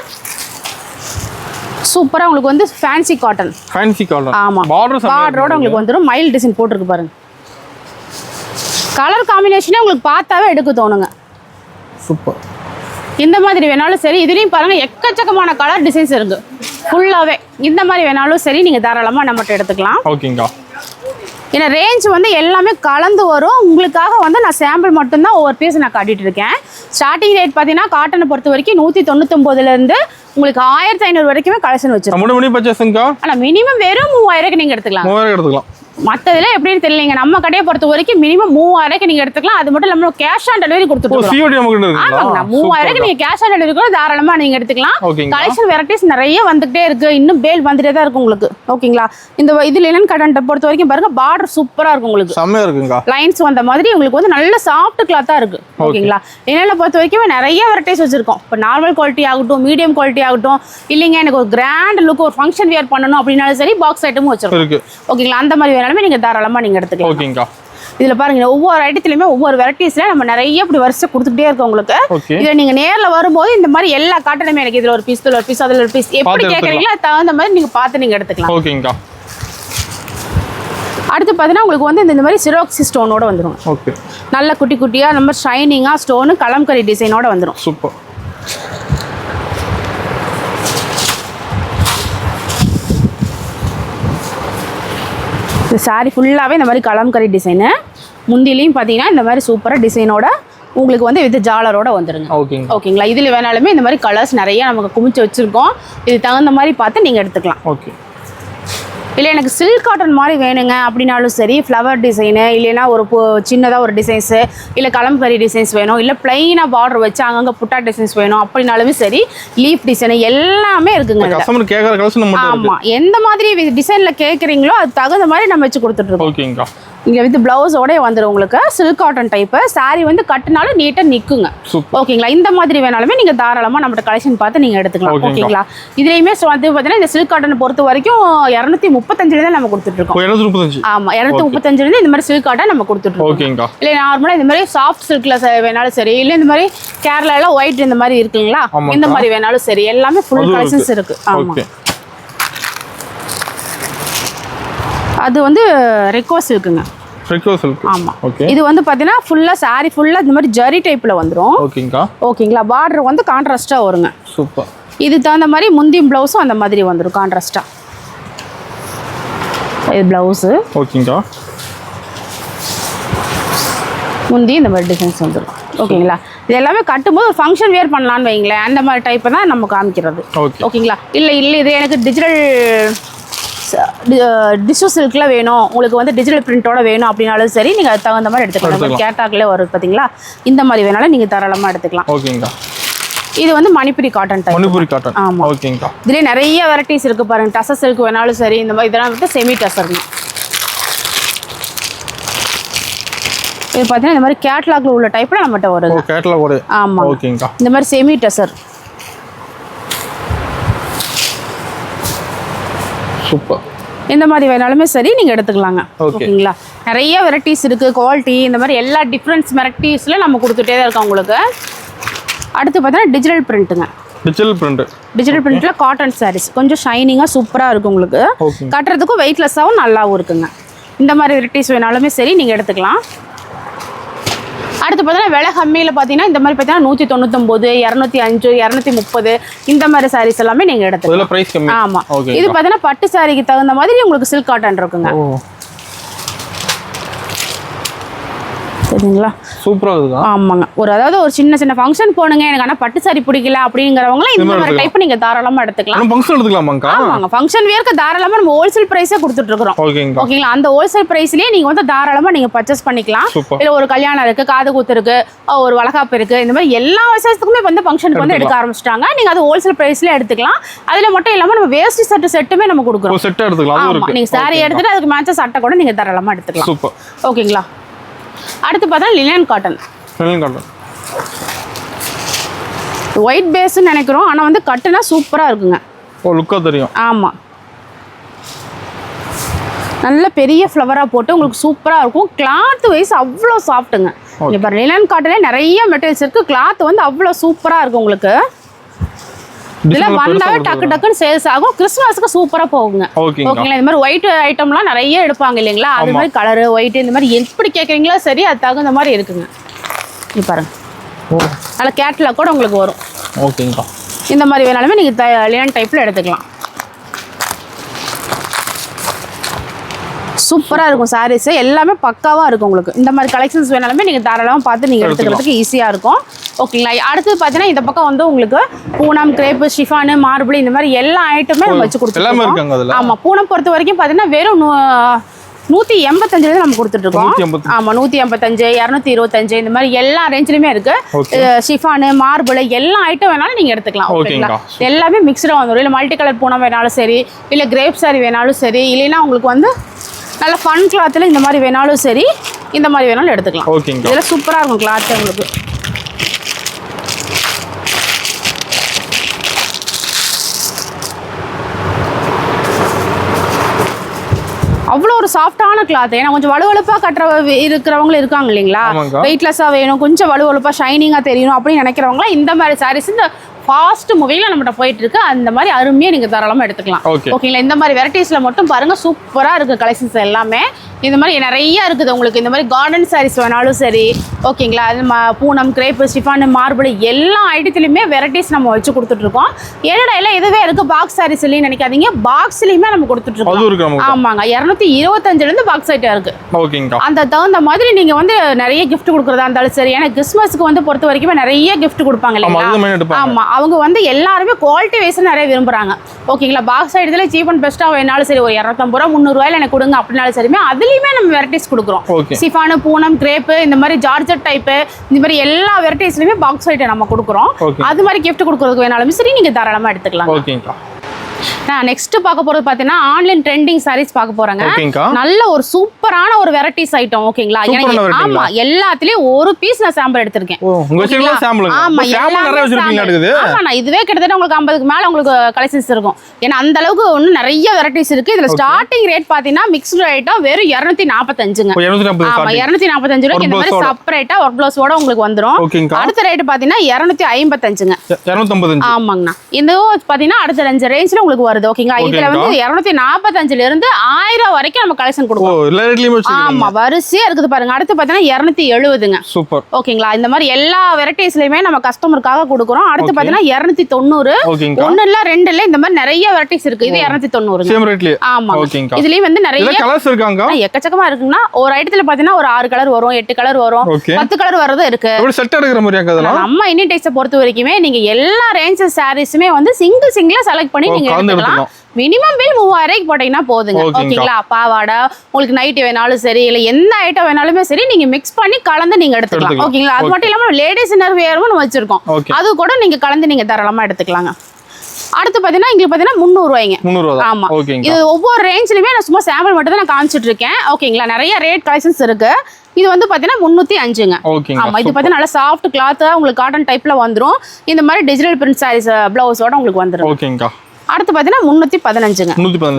சூப்பரா உங்களுக்கு வந்து ஃபேன்சி காட்டன். Fancy cotton. ஆமா, பார்டரோட உங்களுக்கு வந்துரும். மைல் டிசைன் போட்டுருக்கு பாருங்க. கலர் காம்பினேஷனே உங்களுக்கு பார்த்தாவே எடுக்க தோணுங்க. சூப்பர். இந்த மாதிரி வேணாலும் சரி, இதுலயும் பாருங்க எக்கச்சக்கமான கலர் டிசைன்ஸ் இருக்கு ஃபுல்லாவே. இந்த மாதிரி வேணாலும் சரி நீங்க தாராளமா நம்மகிட்ட எடுத்துக்கலாம். ஓகேங்க. ஏன்னா ரேஞ்ச் வந்து எல்லாமே கலந்து வரும். உங்களுக்காக வந்து நான் சாம்பிள் மட்டும்தான் ஒவ்வொரு பீஸ் நான் காட்டிட்டு இருக்கேன். ஸ்டார்டிங் ரேட் பார்த்தீங்கன்னா காட்டனை பொறுத்த வரைக்கும் 199லேருந்து உங்களுக்கு 1500 வரைக்குமே கலெக்ஷன் வச்சிருக்கோம். ஆனால் மினிமம் வெறும் 3000க்கு நீங்கள் எடுத்துக்கலாம். 3000 எடுத்துக்கலாம். மற்றதுல எப்படின்னு தெரியலங்க. நம்ம கடையை பொறுத்த வரைக்கும் மினிமம் 3000 நீங்க எடுத்துக்கலாம். அது மட்டும் இல்லாம கேஷ் ஆன் டெலிவரி கொடுத்துருக்கோம். ஆமாங்க, 3000 நீங்க கேஷ் ஆன் டெலிவரி கூட தாராளமா நீங்க எடுத்துக்கலாம். கலெக்ஷன் வெரைட்டிஸ் நிறைய வந்துகிட்டே இருக்கு. இன்னும் பேல் வந்துட்டே தான் இருக்கு உங்களுக்கு. ஓகேங்களா? இந்த இது லினன் காட்டன் பொறுத்த வரைக்கும் பாருங்க, பார்டர் சூப்பரா இருக்கும் உங்களுக்கு. செமையா இருக்குங்க. லைன்ஸ் வந்த மாதிரி உங்களுக்கு வந்து நல்ல சாஃப்ட் கிளாத்தா இருக்கு. ஓகேங்களா? லினன்ல பொறுத்த வரைக்கும் நிறைய வெரைட்டிஸ் வச்சிருக்கோம். இப்போ நார்மல் குவாலிட்டி ஆகட்டும், மீடியம் குவாலிட்டி ஆகட்டும், இல்லைங்க எனக்கு ஒரு கிராண்ட் லுக் ஒரு ஃபங்க்ஷன் வியர் பண்ணணும் அப்படின்னாலும் சரி, பாக்ஸ் ஐட்டமும் வச்சிருக்கோம். ஓகேங்களா? அந்த மாதிரி வேணாலுமே நீங்க தாராளமா நீங்க எடுத்துக்கலாம். ஓகேங்கா. இதுல பாருங்க, ஒவ்வொரு ஐட்டத்திலுமே ஒவ்வொரு வெரைட்டிஸ்ல நம்ம நிறைய இப்படி வரிசை கொடுத்துட்டே இருக்கோம் உங்களுக்கு. இதுல நீங்க நேர்ல வரும்போது இந்த மாதிரி எல்லா காட்டனுமே எனக்கு இதுல ஒரு பீஸ், இதுல ஒரு பீஸ், அதுல ஒரு பீஸ் எப்படி கேக்குறீங்களோ அது தகுந்த மாதிரி நீங்க பார்த்து நீங்க எடுத்துக்கலாம். ஓகேங்கா. அடுத்து பார்த்தீங்கன்னா உங்களுக்கு வந்து இந்த மாதிரி சிரோக்ஸி ஸ்டோனோட வந்துடும். ஓகே. நல்ல குட்டி குட்டியா நம்ம ஷைனிங்கா ஸ்டோனு கலம்கரி டிசைனோட வந்துடும். சூப்பர். இந்த சாரி ஃபுல்லாகவே இந்த மாதிரி கலம்கரி டிசைனு. முந்திலையும் பார்த்தீங்கன்னா இந்த மாதிரி சூப்பராக டிசைனோட உங்களுக்கு வந்து வித் ஜாலரோட வந்துருங்க. ஓகேங்களா? இதில் வேணாலுமே இந்த மாதிரி கலர்ஸ் நிறைய நமக்கு குமிச்சு வச்சுருக்கோம். இது தகுந்த மாதிரி பார்த்து நீங்கள் எடுத்துக்கலாம். ஓகே. இல்லை எனக்கு சில்க் காட்டன் மாதிரி வேணுங்க அப்படின்னாலும் சரி, ஃப்ளவர் டிசைனு இல்லைன்னா ஒரு சின்னதாக ஒரு டிசைன்ஸு, இல்லை கலம்கரி டிசைன்ஸ் வேணும், இல்லை ப்ளைனாக பார்டர் வச்சு அங்கங்கே புட்டா டிசைன்ஸ் வேணும் அப்படின்னாலுமே சரி, லீஃப் டிசைனு எல்லாமே இருக்குங்க. ஆமாம், எந்த மாதிரி டிசைனில் கேட்குறீங்களோ அது தகுந்த மாதிரி நம்ம வச்சு கொடுத்துட்ருக்கோம். ஓகேங்களா? இங்கே வித் பிளவுஸோடய வந்துடும் உங்களுக்கு. சில்க் காட்டன் டைப்பு சாரி வந்து கட்டினாலும் நீட்டாக நிற்குங்க. ஓகேங்களா? இந்த மாதிரி வேணாலுமே நீங்கள் தாராளமாக நம்மகிட்ட கலெக்ஷன் பார்த்து நீங்கள் எடுத்துக்கலாம். ஓகேங்களா? இதுலேயுமே வந்து பார்த்தீங்கன்னா இந்த சில்க் காட்டனை பொறுத்த வரைக்கும் 235 தான் நம்ம கொடுத்துட்ருக்கோம். 235. ஆமாம், 235 இந்த மாதிரி சில்க் காட்டன் நம்ம கொடுத்துட்ருக்கோம். ஓகேங்களா? இல்லை நார்மலாக இந்த மாதிரி சாஃப்ட் சில்கில் வேணாலும் சரி, இல்லை இந்த மாதிரி கேரளாவில் ஒயிட் இந்த மாதிரி இருக்குங்களா, இந்த மாதிரி வேணாலும் சரி, எல்லாமே ஃபுல் கலெக்ஷன்ஸ் இருக்குது. ஆமாம். அது வந்து ரெக்கோ சில்க்குங்க. ரெக்கோ சில்க். ஆமா. ஓகே. இது வந்து பாத்தீங்கன்னா ஃபுல்லா saree ஃபுல்லா இந்த மாதிரி ஜரி டைப்ல வந்துரும். ஓகேங்கா. ஓகேங்களா? பார்டர் வந்து கான்ட்ராஸ்டா வருங்க. சூப்பர். இது தகுந்த மாதிரி முந்தி ப்ளவுஸும் அந்த மாதிரி வந்துரும் கான்ட்ராஸ்டா. இது ப்ளவுஸ். ஓகேங்கா. முந்தி இந்த மாதிரி டிசைன்ஸ் வந்துரும். ஓகேங்களா? இது எல்லாமே கட்டும்போது ஒரு ஃபங்க்ஷன் வியர் பண்ணலான்னு வைங்களேன், அந்த மாதிரி டைப் தான் நம்ம காமிக்கிறது. ஓகேங்களா? இல்லை இது எனக்கு டிஜிட்டல் டிஷ்யூ சில்கில் வேணும், உங்களுக்கு வந்து டிஜிட்டல் பிரிண்டோட வேணும் அப்படின்னாலும் சரி, நீங்கள் அது தகுந்த மாதிரி எடுத்துக்கலாம். கேட்டாக்லேயே வரும் பார்த்தீங்களா, இந்த மாதிரி வேணாலும் நீங்கள் தாராளமாக எடுத்துக்கலாம். ஓகேங்களா? இது வந்து Manipuri cotton type. Manipuri cotton. ஆமாம். ஓகேங்களா? இதுலேயே நிறைய வெரைட்டிஸ் இருக்குது பாருங்க. டசர் சில்க் வேணாலும் சரி, இந்த மாதிரி இதெல்லாம் வந்து செமி டசர்ங்க. இது பார்த்தீங்கன்னா இந்த மாதிரி கேட்லாக்ல உள்ள டைப்பில் நம்மகிட்ட வருது. கேட்லாக். ஆமாம். ஓகேங்களா? இந்த மாதிரி செமி டசர். சூப்பர். இந்த மாதிரி வேணாலுமே சரி நீங்கள் எடுத்துக்கலாங்க. ஓகேங்களா? நிறைய வெரைட்டிஸ் இருக்குது. குவாலிட்டி இந்த மாதிரி எல்லா டிஃப்ரெண்ட்ஸ் வெரைட்டிஸில் நம்ம கொடுத்துட்டே தான் இருக்கோம் உங்களுக்கு. அடுத்து பார்த்தீங்கன்னா டிஜிட்டல் பிரிண்ட்டுங்க. டிஜிட்டல் பிரிண்ட்ல காட்டன் சாரீஸ் கொஞ்சம் ஷைனிங்காக சூப்பராக இருக்கும் உங்களுக்கு. கட்டுறதுக்கும் வெயிட்லெஸ்ஸாகவும் நல்லாவும் இருக்குங்க. இந்த மாதிரி வெரைட்டிஸ் வேணாலுமே சரி நீங்கள் எடுத்துக்கலாம். அடுத்து பார்த்தீங்கன்னா விலை கம்மியில் பார்த்தீங்கன்னா இந்த மாதிரி பார்த்தீங்கன்னா 199, 205, 230 இந்த மாதிரி சாரீஸ் எல்லாமே நீங்கள் எடுத்துக்கலாம். ஆமாம். இது பார்த்தீங்கன்னா பட்டு சாரிக்கு தகுந்த மாதிரி உங்களுக்கு சில்க் காட்டன் இருக்குங்க. சரிங்களா? சூப்பரா இருக்கு. ஆமாங்க. அதாவது ஒரு சின்ன ஃபங்க்ஷன் போணுங்க, எனக்கு ஆனா பட்டு சாரி பிடிக்கல அப்படிங்கறவங்க இந்த மாதிரி டைப் நீங்க தாராளமா எடுத்துக்கலாம். ஃபங்க்ஷன் எடுத்துக்கலாமாங்க? ஆமாங்க. ஃபங்க்ஷன் வியர்க்கு தாராளமா நம்ம ஹோல்சேல் பிரைஸே கொடுத்துட்டு இருக்கோம். ஓகேங்களா? அந்த ஹோல்சேல் பிரைஸ்லயே நீங்க வந்து தாராளமா நீங்க பர்ச்சேஸ் பண்ணிக்கலாம். இல்ல ஒரு கல்யாணம் இருக்கு, காது குத்து இருக்கு, ஒரு வளகாப்பு இருக்கு, இந்த மாதிரி எல்லா விசேஷத்துக்குமே வந்து ஃபங்க்ஷனுக்கு வந்து எடுக்க ஆரம்பிச்சிட்டாங்க. நீங்க அது ஹோல்சேல் பிரைஸ்ல எடுத்துக்கலாம். அதுல மட்டும் இல்லாம நம்ம வேஷ்டி சட்டை செட்டுமே நம்ம கொடுக்குறோம். செட் எடுத்துக்கலாம். நீங்க சாரி எடுத்துட்டு அதுக்கு மேட்சா சட்டை கூட நீங்க தாராளமா எடுத்துக்கலாம். சூப்பர். ஓகேங்களா? அடுத்து பார்த்தா லினன் காட்டன். ஒயிட் பேஸ்ன்னு நினைக்கிறோம், ஆனால் வந்து கட்டுனா சூப்பராக இருக்குங்க. லுக்காக தெரியும். ஆமாம். நல்ல பெரிய ஃப்ளவராக போட்டு உங்களுக்கு சூப்பராக இருக்கும். கிளாத் வைஸ் அவ்வளோ சாஃப்ட்டுங்க. இப்போ லினன் காட்டனே நிறைய மெட்டீரியல்ஸ் இருக்குது. கிளாத் வந்து அவ்வளோ சூப்பராக இருக்கும் உங்களுக்கு. இதெல்லாம் வந்தாவே டக்கு டக்குன்னு சேல்ஸ் ஆகும். கிறிஸ்மஸ்க்கு சூப்பரா போகுங்க. ஓகேங்களா? இந்த மாதிரி ஒயிட் ஐட்டம்லாம் நிறைய எடுப்பாங்க இல்லைங்களா, அது மாதிரி கலரு ஒயிட் இந்த மாதிரி எப்படி கேட்குறீங்களோ சரி அது தகுந்த மாதிரி இருக்குங்க. இது பாருங்க, அதில் கேட்லாக் கூட உங்களுக்கு வரும். ஓகேங்களா? இந்த மாதிரி வேணாலுமே நீங்கள் லினன் டைப்பில் எடுத்துக்கலாம். சூப்பராக இருக்கும் சாரீஸ் எல்லாமே பக்காவாக இருக்கும் உங்களுக்கு. இந்த மாதிரி கலெக்ஷன்ஸ் வேணாலுமே நீங்கள் தாராளமாக பார்த்து நீங்கள் எடுத்துக்கிறதுக்கு ஈஸியாக இருக்கும். ஓகேங்களா? அடுத்து பார்த்தீங்கன்னா இந்த பக்கம் வந்து உங்களுக்கு பூனம், கிரேப்பு, ஷிஃபானு, மார்பிள் இந்த மாதிரி எல்லா ஐட்டமே நம்ம வச்சு கொடுத்துருக்கோம். ஆமாம். பூனம் பொறுத்த வரைக்கும் பார்த்தீங்கன்னா வெறும் 185 நம்ம கொடுத்துட்டு இருக்கோம். ஆமா 185, 225 இந்த மாதிரி எல்லா ரேஞ்சிலுமே இருக்கு. ஷிஃபானு, மார்பிள் எல்லா ஐட்டம் வேணாலும் நீங்க எடுத்துக்கலாம். ஓகேங்களா? எல்லாமே மிக்ஸ்டா வந்துடும். இல்ல மல்டி கலர் பூனம் வேணாலும் சரி, இல்ல கிரேப் சாரி வேணாலும் சரி, இல்லைன்னா உங்களுக்கு வந்து நல்ல ஃபன் கிளாத்தில் இந்த மாதிரி வேணாலும் சரி, இந்த மாதிரி வேணாலும் எடுத்துக்கலாம். இதெல்லாம் சூப்பராக இருக்கும் கிளாத் உங்களுக்கு. அவ்வளோ ஒரு சாஃப்டான கிளாத். ஏன்னா கொஞ்சம் வலுவலுப்பாக இருக்கிறவங்களும் இருக்காங்க இல்லைங்களா, வெயிட்லெஸ்ஸாக வேணும், கொஞ்சம் வலுவலுப்பாக ஷைனிங்காக தெரியணும் அப்படின்னு நினைக்கிறவங்களாம் இந்த மாதிரி சாரீஸ் இந்த ஃபாஸ்ட் மூவிங்ல நம்மகிட்ட போயிட்டு இருக்கு. அந்த மாதிரி அருமையாக நீங்கள் தாராளமாக எடுத்துக்கலாம். ஓகேங்களா? இந்த மாதிரி வெரைட்டிஸில் மட்டும் பாருங்கள், சூப்பராக இருக்குது கலெக்ஷன்ஸ் எல்லாமே. இந்த மாதிரி நிறைய இருக்குது உங்களுக்கு. இந்த மாதிரி கார்டன் சாரீஸ் வேணாலும் சரி, ஓகேங்களா, அது பூனம், கிரேப்பு, ஸ்டிஃபானு, மார்பிள் எல்லா ஐட்டத்துலையுமே வெரைட்டிஸ் நம்ம வச்சு கொடுத்துட்ருக்கோம். ஏன்னா எல்லாம் இதுவே இருக்குது பாக்ஸ் சாரீஸ் இல்லைன்னு நினைக்காதீங்க, பாக்ஸ்லையுமே நம்ம கொடுத்துட்ருக்கோம். ஆமாங்க, 225 பாக்ஸ் ஐட்டம் இருக்குது. அந்த தகுந்த மாதிரி நீங்கள் வந்து நிறைய கிஃப்ட் கொடுக்குறதா இருந்தாலும் சரி. ஏன்னா கிறிஸ்மஸ்க்கு வந்து பொறுத்த வரைக்குமே நிறைய கிஃப்ட் கொடுப்பாங்க இல்லைங்களா. ஆமாம், அவங்க வந்து எல்லாருமே குவாலிட்டி வைஸ் நிறைய விரும்புறாங்க. ஓகேங்களா? பாக்ஸ் ஐட்டத்துல சீப் அண்ட் பெஸ்ட்டாக வேணாலும் சரி, ஒரு 250 ரூபா 300 ரூபாயில எனக்கு கொடுங்க அப்படின்னாலும் சரிமே அதுலேயுமே நம்ம வெரைட்டிஸ் கொடுக்குறோம். சிஃபானு, பூனம், கிரேப்பு, இந்த மாதிரி ஜார்ஜட் டைப்பு, இந்த மாதிரி எல்லா வெரைட்டிஸ்லையுமே பாக்ஸ் ஐட்டம் நம்ம கொடுக்குறோம். அது மாதிரி கிஃப்ட் கொடுக்குறதுக்கு வேணாலும் சரி நீங்கள் தாராளமாக எடுத்துக்கலாம். நெக்ஸ்ட் பார்க்க போறது பாத்தீங்கன்னா ஆன்லைன் ட்ரெண்டிங் சாரீஸ் பார்க்க போறாங்க. நல்ல ஒரு சூப்பரான ஒரு வெரைட்டிஸ் ஐட்டம். ஓகேங்களா? ஆமா, எல்லாத்துலயும் ஒரு பீஸ் நான் சாம்பிள் எடுத்திருக்கேன். ஆமா, இதுவே கிட்டத்தட்ட உங்களுக்கு 50க்கு மேல உங்களுக்கு கலெக்ஷன்ஸ் இருக்கும். ஏன்னா அந்த அளவுக்கு இன்னும் நிறைய வெரைட்டிஸ் இருக்கு. இதுல ஸ்டார்டிங் ரேட் பாத்தீங்கன்னா மிக்ஸ்டு ஐட்டம் வெறும் 245. ஆமா, 245 ரூபாய்க்கு இந்த மாதிரி செப்பரேட்டா ஒர்க் பிளவுஸோட உங்களுக்கு வந்துரும். அடுத்த ரேட் பாத்தீங்கன்னா 255. ஆமாங்கண்ணா, இந்த பாத்தீங்கன்னா அடுத்த ரேஞ்ச் ரேஞ்ச்ல உங்களுக்கு வருது. ஓகேங்களா? இதுல வந்து 245ல இருந்து 1000 வரைக்கும் நம்ம கலெக்ஷன் கொடுப்போம். ஆமா, வரிசையா இருக்குது பாருங்க. அடுத்து பாத்தீங்கன்னா 270ங்க. சூப்பர். ஓகேங்களா? இந்த மாதிரி எல்லா வெரைட்டிஸ்லயுமே நம்ம கஸ்டமருக்காக கொடுக்குறோம். அடுத்து பாத்தீங்கன்னா 290, ஒண்ணு இல்ல ரெண்டு இல்ல, இந்த மாதிரி நிறைய வெரைட்டிஸ் இருக்கு. இது 290. சேம் ரேட்லயே. ஆமா, இதுலயும் வந்து நிறைய கலர்ஸ் இருக்காங்க, எக்கச்சக்கமா இருக்குன்னா. ஒரு ஐட்டத்துல பாத்தீங்கன்னா ஒரு 6 கலர் வரும், 8 கலர் வரும், 10 கலர் வரதும் இருக்கு. செட் எடுக்கிற மாதிரி அதெல்லாம் நம்ம இனி டைப்ஸை பொறுத்த வரைக்குமே நீங்க எல்லா ரேஞ்ச் சாரீஸுமே வந்து சிங்கிளா செலக்ட் பண்ணி நீங்க எடுத்துக்கலாம். மினிமம் பில் 3000 ரூபாய்க்கு போட்டீங்கன்னா போதுங்க. ஓகேங்களா? பாவாடை உங்களுக்கு நைட் வேணாலும் சரி, இல்ல எந்த ஐட்டம் வேணாலுமே சரி, நீங்க மிக்ஸ் பண்ணி கலந்து நீங்க எடுத்துக்கலாம். ஓகேங்களா? அது மட்டும் இல்லாம லேடிஸ் இன்னர் வேரும் வச்சிருக்கோம், அது கூட நீங்க கலந்து நீங்க தாராளமா எடுத்துக்கலாங்க. அடுத்து பாத்தீங்கன்னா இங்க பாத்தீங்கன்னா 300 ரூபாய்ங்க. ஆமா, இது ஒவ்வொரு ரேஞ்ச்லயுமே நான் சும்மா சாம்பிள் மட்டும் தான் நான் காமிச்சிட்டு இருக்கேன். ஓகேங்களா? நிறைய ரேட் கலெக்ஷன்ஸ் இருக்கு. இது வந்து பாத்தீங்கன்னா 305ங்க. ஆமா, இது பாத்தீங்கன்னா நல்ல சாஃப்ட் கிளாத் உங்களுக்கு காட்டன் டைப்ல வந்துரும். இந்த மாதிரி டிஜிட்டல் பிரிண்ட் சாரீஸ் பிளவுஸோட உங்களுக்கு வந்துரும். ஓகேங்க. அடுத்து பாத்தீங்கன்னா 315ங்க.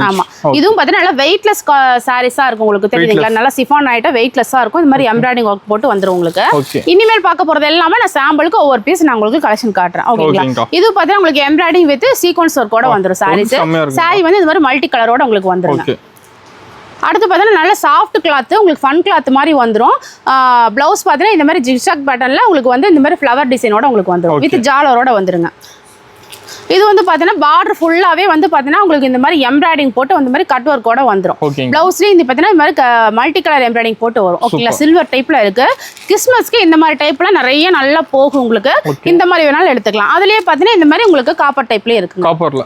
ஆமா, இதுவும் பாத்தீங்கன்னா நல்லா வெயிட்லெஸ் சாரீஸா இருக்கும் உங்களுக்கு, தெரியுதுங்களா? நல்லா சிஃபான் ஐட்டம் வெயிட்லெஸ்ஸா இருக்கும். இந்த மாதிரி எம்ப்ராய்டிங் ஒர்க் போட்டு வந்துரும் உங்களுக்கு. இனிமேல் பார்க்க போறது எல்லாமே நான் சாம்பிளுக்கு ஒவ்வொரு பீஸ் நான் உங்களுக்கு கலெக்ஷன் காட்டுறேன். ஓகேங்களா? இது பாத்தீங்கன்னா உங்களுக்கு எம்ப்ராய்டிங் வித் சீக்வன்ஸ் ஒர்க்கோட வந்துரும் சாரீஸ். சாரி வந்து இந்த மாதிரி மல்டி கலரோட உங்களுக்கு வந்துரும். அடுத்து பார்த்தீங்கன்னா நல்ல சாஃப்ட் கிளாத் உங்களுக்கு ஃபன் கிளாத் மாதிரி வந்துடும். ப்ளவுஸ் பார்த்தீங்கன்னா இந்த மாதிரி ஜிக்ஸாக் பேட்டர்னில் உங்களுக்கு வந்து இந்த மாதிரி ஃப்ளவர் டிசைனோட உங்களுக்கு வந்துடும், வித் ஜாலரோட வந்துருங்க. இது வந்து பார்த்தீங்கன்னா பார்டர் ஃபுல்லாகவே வந்து பார்த்தீங்கன்னா உங்களுக்கு இந்த மாதிரி எம்ப்ராய்டிங் போட்டு அந்த மாதிரி கட் ஒர்க்கோட வந்துடும். ப்ளவுஸ்லேயும் இந்த பார்த்தீங்கன்னா இந்த மாதிரி மல்டி கலர் எம்ப்ராய்டிங் போட்டு வரும். ஓகேங்களா? சில்வர் டைப்பில் இருக்குது. கிறிஸ்மஸ்க்கு இந்த மாதிரி டைப்லாம் நிறைய நல்லா போகும் உங்களுக்கு. இந்த மாதிரி வேணாலும் எடுத்துக்கலாம். அதுலேயே பார்த்தீங்கன்னா இந்த மாதிரி உங்களுக்கு காப்பர் டைப்லேயே இருக்குது.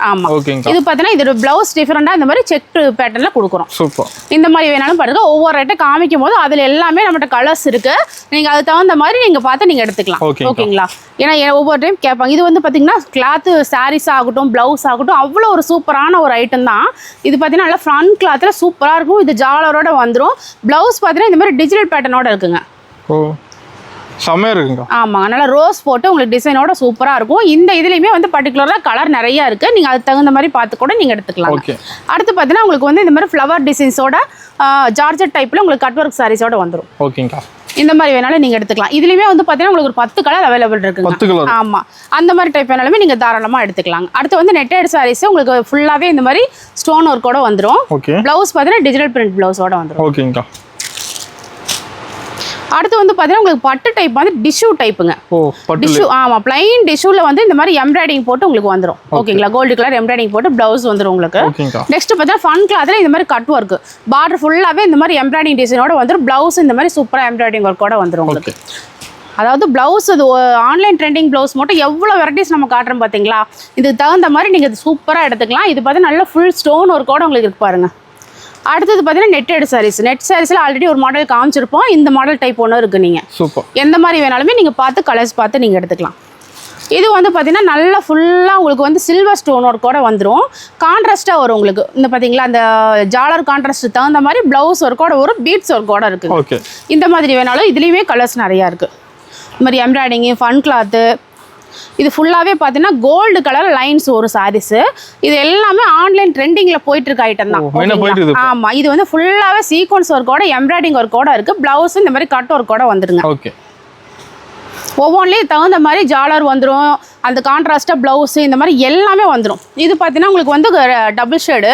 ஆமாம், இது பார்த்தீங்கன்னா இதோட ப்ளவுஸ் டிஃப்ரெண்டாக இந்த மாதிரி செக் பேட்டர்னில் கொடுக்குறோம். இந்த மாதிரி வேணாலும் பாருங்க. ஒவ்வொரு ஐட்டம் காமிக்கும் போது அதில் எல்லாமே நம்மகிட்ட கலர்ஸ் இருக்குது. நீங்கள் அதுக்கு தகுந்த மாதிரி நீங்கள் பார்த்து நீங்கள் எடுத்துக்கலாம். ஓகேங்களா? ஏன்னா ஒவ்வொரு டைம் கேட்பாங்க. இது வந்து பார்த்தீங்கன்னா கிளாத்து சாரீஸ் ஆகட்டும், பிளவுஸ் ஆகட்டும், அவ்வளோ ஒரு சூப்பரான ஒரு ஐட்டம் தான். இது பார்த்தீங்கன்னா நல்லா ஃப்ரண்ட் கிளாத்தில் சூப்பராக இருக்கும். இது ஜாலரோட வந்துடும். பிளவுஸ் பார்த்தீங்கன்னா இந்த மாதிரி டிஜிட்டல் பேட்டர்னோட இருக்குங்க. செம்மையா இருக்குங்க. ஆமாங்க, நல்லா ரோஸ் போட்டு உங்களுக்கு டிசைனோட சூப்பராக இருக்கும். இந்த இதுலேயுமே வந்து பர்டிகுலராக கலர் நிறையா இருக்குது. நீங்கள் அதுக்கு தகுந்த மாதிரி பார்த்து கூட நீங்கள் எடுத்துக்கலாம். அடுத்து பார்த்தீங்கன்னா உங்களுக்கு வந்து இந்த மாதிரி ஃப்ளவர் டிசைன்ஸோட ஜார்ஜட் டைப்பில் உங்களுக்கு கட் ஒர்க் சாரீஸோட வந்துடும். ஓகேங்க. இந்த மாதிரி வேணாலும் நீங்கள் எடுத்துக்கலாம். இதுலேயுமே வந்து பார்த்தீங்கன்னா உங்களுக்கு ஒரு 10 கலர் அவைலபிள் இருக்குங்க. ஆமாம், அந்த மாதிரி டைப் வேணாலுமே நீங்கள் தாராளமாக எடுத்துக்கலாங்க. அடுத்து வந்து நெட்டட் சாரீஸ் உங்களுக்கு ஃபுல்லாகவே இந்த மாதிரி ஸ்டோன் ஒர்க்கோட வந்துடும். ப்ளவுஸ் பார்த்தீங்கன்னா டிஜிட்டல் பிரிண்ட் ப்ளவுஸோட வந்துடும். ஓகேங்க. அடுத்து வந்து பார்த்தீங்கன்னா உங்களுக்கு பட்டு டைப் வந்து டிஷ்யூ டைப்புங்க. டிஷ்யூ, ஆமாம், பிளைன் டிஷ்யூவில் வந்து இந்த மாதிரி எம்ப்ராய்டிங் போட்டு உங்களுக்கு வந்துடும். ஓகேங்களா? கோல்டு கலர் எம்ப்ராய்டிங் போட்டு ப்ளவுஸ் வந்துடும் உங்களுக்கு. நெக்ஸ்ட் பார்த்தீங்கன்னா ஃபன் கிளாத்தில் இந்த மாதிரி கட் ஒர்க் பார்டர் ஃபுல்லாகவே இந்த மாதிரி எம்ப்ராய்டிங் டிசைனோட வந்துடும். ப்ளவுஸ் இந்த மாதிரி சூப்பராக எம்ப்ராய்டிங் ஒர்க்கோட வந்துடும் உங்களுக்கு. அதாவது ப்ளவுஸ் இது ஆன்லைன் ட்ரெண்டிங் ப்ளவுஸ் மட்டும் எவ்வளோ வெரைட்டிஸ் நம்ம காட்டுறோம் பார்த்தீங்களா? இதுக்கு தகுந்த மாதிரி நீங்கள் சூப்பராக எடுத்துக்கலாம். இது பார்த்தா நல்ல ஃபுல் ஸ்டோன் ஒர்க்கோட உங்களுக்கு இருக்கு பாருங்க. அடுத்தது பார்த்தீங்கன்னா நெட்டட் சாரீஸ். நெட் சாரீஸில் ஆல்ரெடி ஒரு மாடல் காமிச்சிருப்போம். இந்த மாடல் டைப் ஒன்று இருக்குது. நீங்கள் சூப்பர் எந்த மாதிரி வேணாலுமே நீங்கள் பார்த்து கலர்ஸ் பார்த்து நீங்கள் எடுத்துக்கலாம். இது வந்து பார்த்தீங்கன்னா நல்லா ஃபுல்லாக உங்களுக்கு வந்து சில்வர் ஸ்டோன் ஒர்க்கோட வந்துடும். கான்ட்ராஸ்ட்டாக வரும் உங்களுக்கு. இந்த பார்த்தீங்களா அந்த ஜாலர் கான்ட்ராஸ்ட் தகுந்த மாதிரி ப்ளவுஸ் ஒர்க்கோட வரும், பீட்ஸ் ஒர்க்கோட இருக்குது. ஓகே இந்த மாதிரி வேணாலும் இதுலேயுமே கலர்ஸ் நிறையா இருக்குது. இந்த மாதிரி எம்ப்ராய்டிங்கு, ஃபன் கிளாத்து, இது ஃபுல்லாகவே பார்த்தீங்கன்னா கோல்டு கலர் லைன்ஸ் ஒரு சாரீஸு. இது எல்லாமே ஆன்லைன் ட்ரெண்டிங்கில் போயிட்டுருக்க ஐட்டம் தான். ஆமாம், இது வந்து ஃபுல்லாகவே சீக்வன்ஸ் ஒர்க்கோட எம்ப்ராய்டிங் ஒர்க்கோட இருக்குது. ப்ளவுஸ் இந்த மாதிரி கட் ஒர்க்கோட வந்துடுங்க. ஓகே ஒவ்வொன்றிலையும் தகுந்த மாதிரி ஜாலர் வந்துடும், அந்த கான்ட்ராஸ்டாக ப்ளவுஸு இந்த மாதிரி எல்லாமே வந்துடும். இது பார்த்தீங்கன்னா உங்களுக்கு வந்து டபுள் ஷேடு,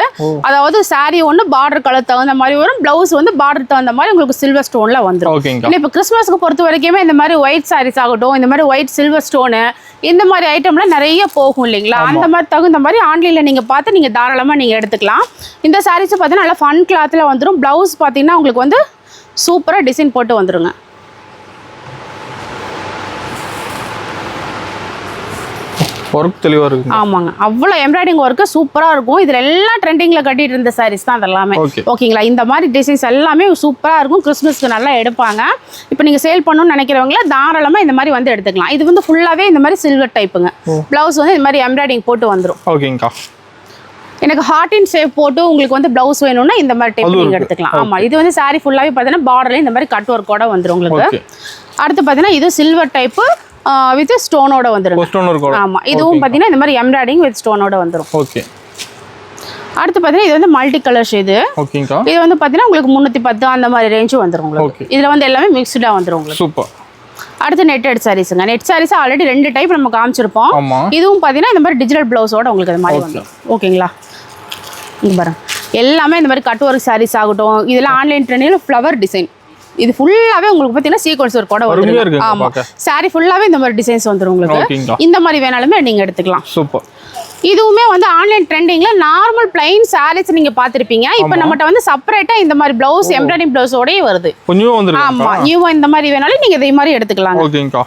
அதாவது சாரீ ஒன்று பார்டர் கலர் தகுந்த மாதிரி வரும், ப்ளவுஸ் வந்து பார்டர் தகுந்த மாதிரி உங்களுக்கு சில்வர் ஸ்டோனில் வந்துடும். இல்லை இப்போ கிறிஸ்மஸ்க்கு பொறுத்த வரைக்குமே இந்த மாதிரி ஒயிட் சாரீஸ் ஆகட்டும், இந்த மாதிரி ஒயிட் சில்வர் ஸ்டோனு இந்த மாதிரி ஐட்டம்லாம் நிறைய போகும் இல்லைங்களா. அந்த மாதிரி தகுந்த மாதிரி ஆன்லைனில் நீங்கள் பார்த்து நீங்கள் தாராளமாக நீங்கள் எடுத்துக்கலாம். இந்த சாரீஸ் பார்த்தீங்கன்னா நல்லா ஃபன் கிளாத்தில் வந்துடும். ப்ளவுஸ் பார்த்தீங்கன்னா உங்களுக்கு வந்து சூப்பராக டிசைன் போட்டு வந்துடுங்க. ஒர்க் தெளிவாக இருக்கு. ஆமாங்க, அவ்வளோ எம்ப்ராய்டிங் ஒர்க்கு சூப்பராக இருக்கும். இதில் எல்லாம் ட்ரெண்டிங்கில் கட்டிட்டு இருந்த சாரீஸ் தான் அதெல்லாமே. ஓகேங்களா, இந்த மாதிரி டிசைன்ஸ் எல்லாமே சூப்பராக இருக்கும். கிறிஸ்மஸ்க்கு நல்லா எடுப்பாங்க. இப்போ நீங்கள் சேல் பண்ணணும்னு நினைக்கிறவங்கள தாராளமாக இந்த மாதிரி வந்து எடுத்துக்கலாம். இது வந்து ஃபுல்லாகவே இந்த மாதிரி சில்வர் டைப்புங்க. ப்ளவுஸ் வந்து இந்த மாதிரி எம்ப்ராய்டிங் போட்டு வந்துடும். ஓகேங்கக்கா. எனக்கு ஹார்டின் ஷேப் போட்டு உங்களுக்கு வந்து ப்ளவுஸ் வேணும்னா இந்த மாதிரி டைப் நீங்கள் எடுத்துக்கலாம். ஆமாம், இது வந்து சாரீ ஃபுல்லாகவே பார்த்தீங்கன்னா பார்டர்ல இந்த மாதிரி கட் ஒர்க்கோட வந்துடும் உங்களுக்கு. அடுத்து பார்த்தீங்கன்னா இது சில்வர் டைப்பு வித் ஸ்டோனோட வந்துடும். ஆமாம், இதுவும் பார்த்தீங்கன்னா இந்த மாதிரி எம்ப்ராய்டிங் வித் ஸ்டோனோட வந்துடும். ஓகே. அடுத்து பார்த்தீங்கன்னா இது வந்து மல்டி கலர் ஷேடு. ஓகேங்கா. இது வந்து பார்த்தீங்கன்னா உங்களுக்கு 310 அந்த மாதிரி ரேஞ்சு வந்துடும் உங்களுக்கு. இதில் வந்து எல்லாமே மிக்ஸ்டாக வந்துடும் உங்களுக்கு. சூப்பர். அடுத்து நெட்டட் சாரீஸுங்க. நெட் சாரீஸ் ஆல்ரெடி 2 டைப் நம்ம காமிச்சிருப்போம். இதுவும் பார்த்தீங்கன்னா இந்த மாதிரி டிஜிட்டல் ப்ளவுஸோட உங்களுக்கு அது மாதிரி வந்துடும். ஓகேங்களா, இங்கே பாருங்க எல்லாமே இந்த மாதிரி கட் ஒர்க் சாரீஸ் ஆகட்டும், இதெல்லாம் ஆன்லைன் ட்ரெண்டில் ஃப்ளவர் டிசைன். இது ஃபுல்லாவே உங்களுக்கு பார்த்தீங்கன்னா சீக்வன்ஸ் ஒர்க்கோட வரும். ஆமா, சாரி ஃபுல்லாவே இந்த மாதிரி டிசைன்ஸ் வந்துரும் உங்களுக்கு. இந்த மாதிரி வேணாலுமே நீங்க எடுத்துக்கலாம். சூப்பர். இதுவுமே வந்து ஆன்லைன் ட்ரெண்டிங்ல நார்மல் பிளைன் சாரீஸ் நீங்க பாத்திருப்பீங்க. இப்போ நம்மட்ட வந்து செப்பரேட்டா இந்த மாதிரி ப்ளவுஸ் எம்ப்ராய்டிங் ப்ளவுஸோடயே வருது. நியூவா வந்திருக்கு. ஆமா, நியூவா இந்த மாதிரி வேணாலும் நீங்க இதே மாதிரி எடுத்துக்கலாம். ஓகேங்கா.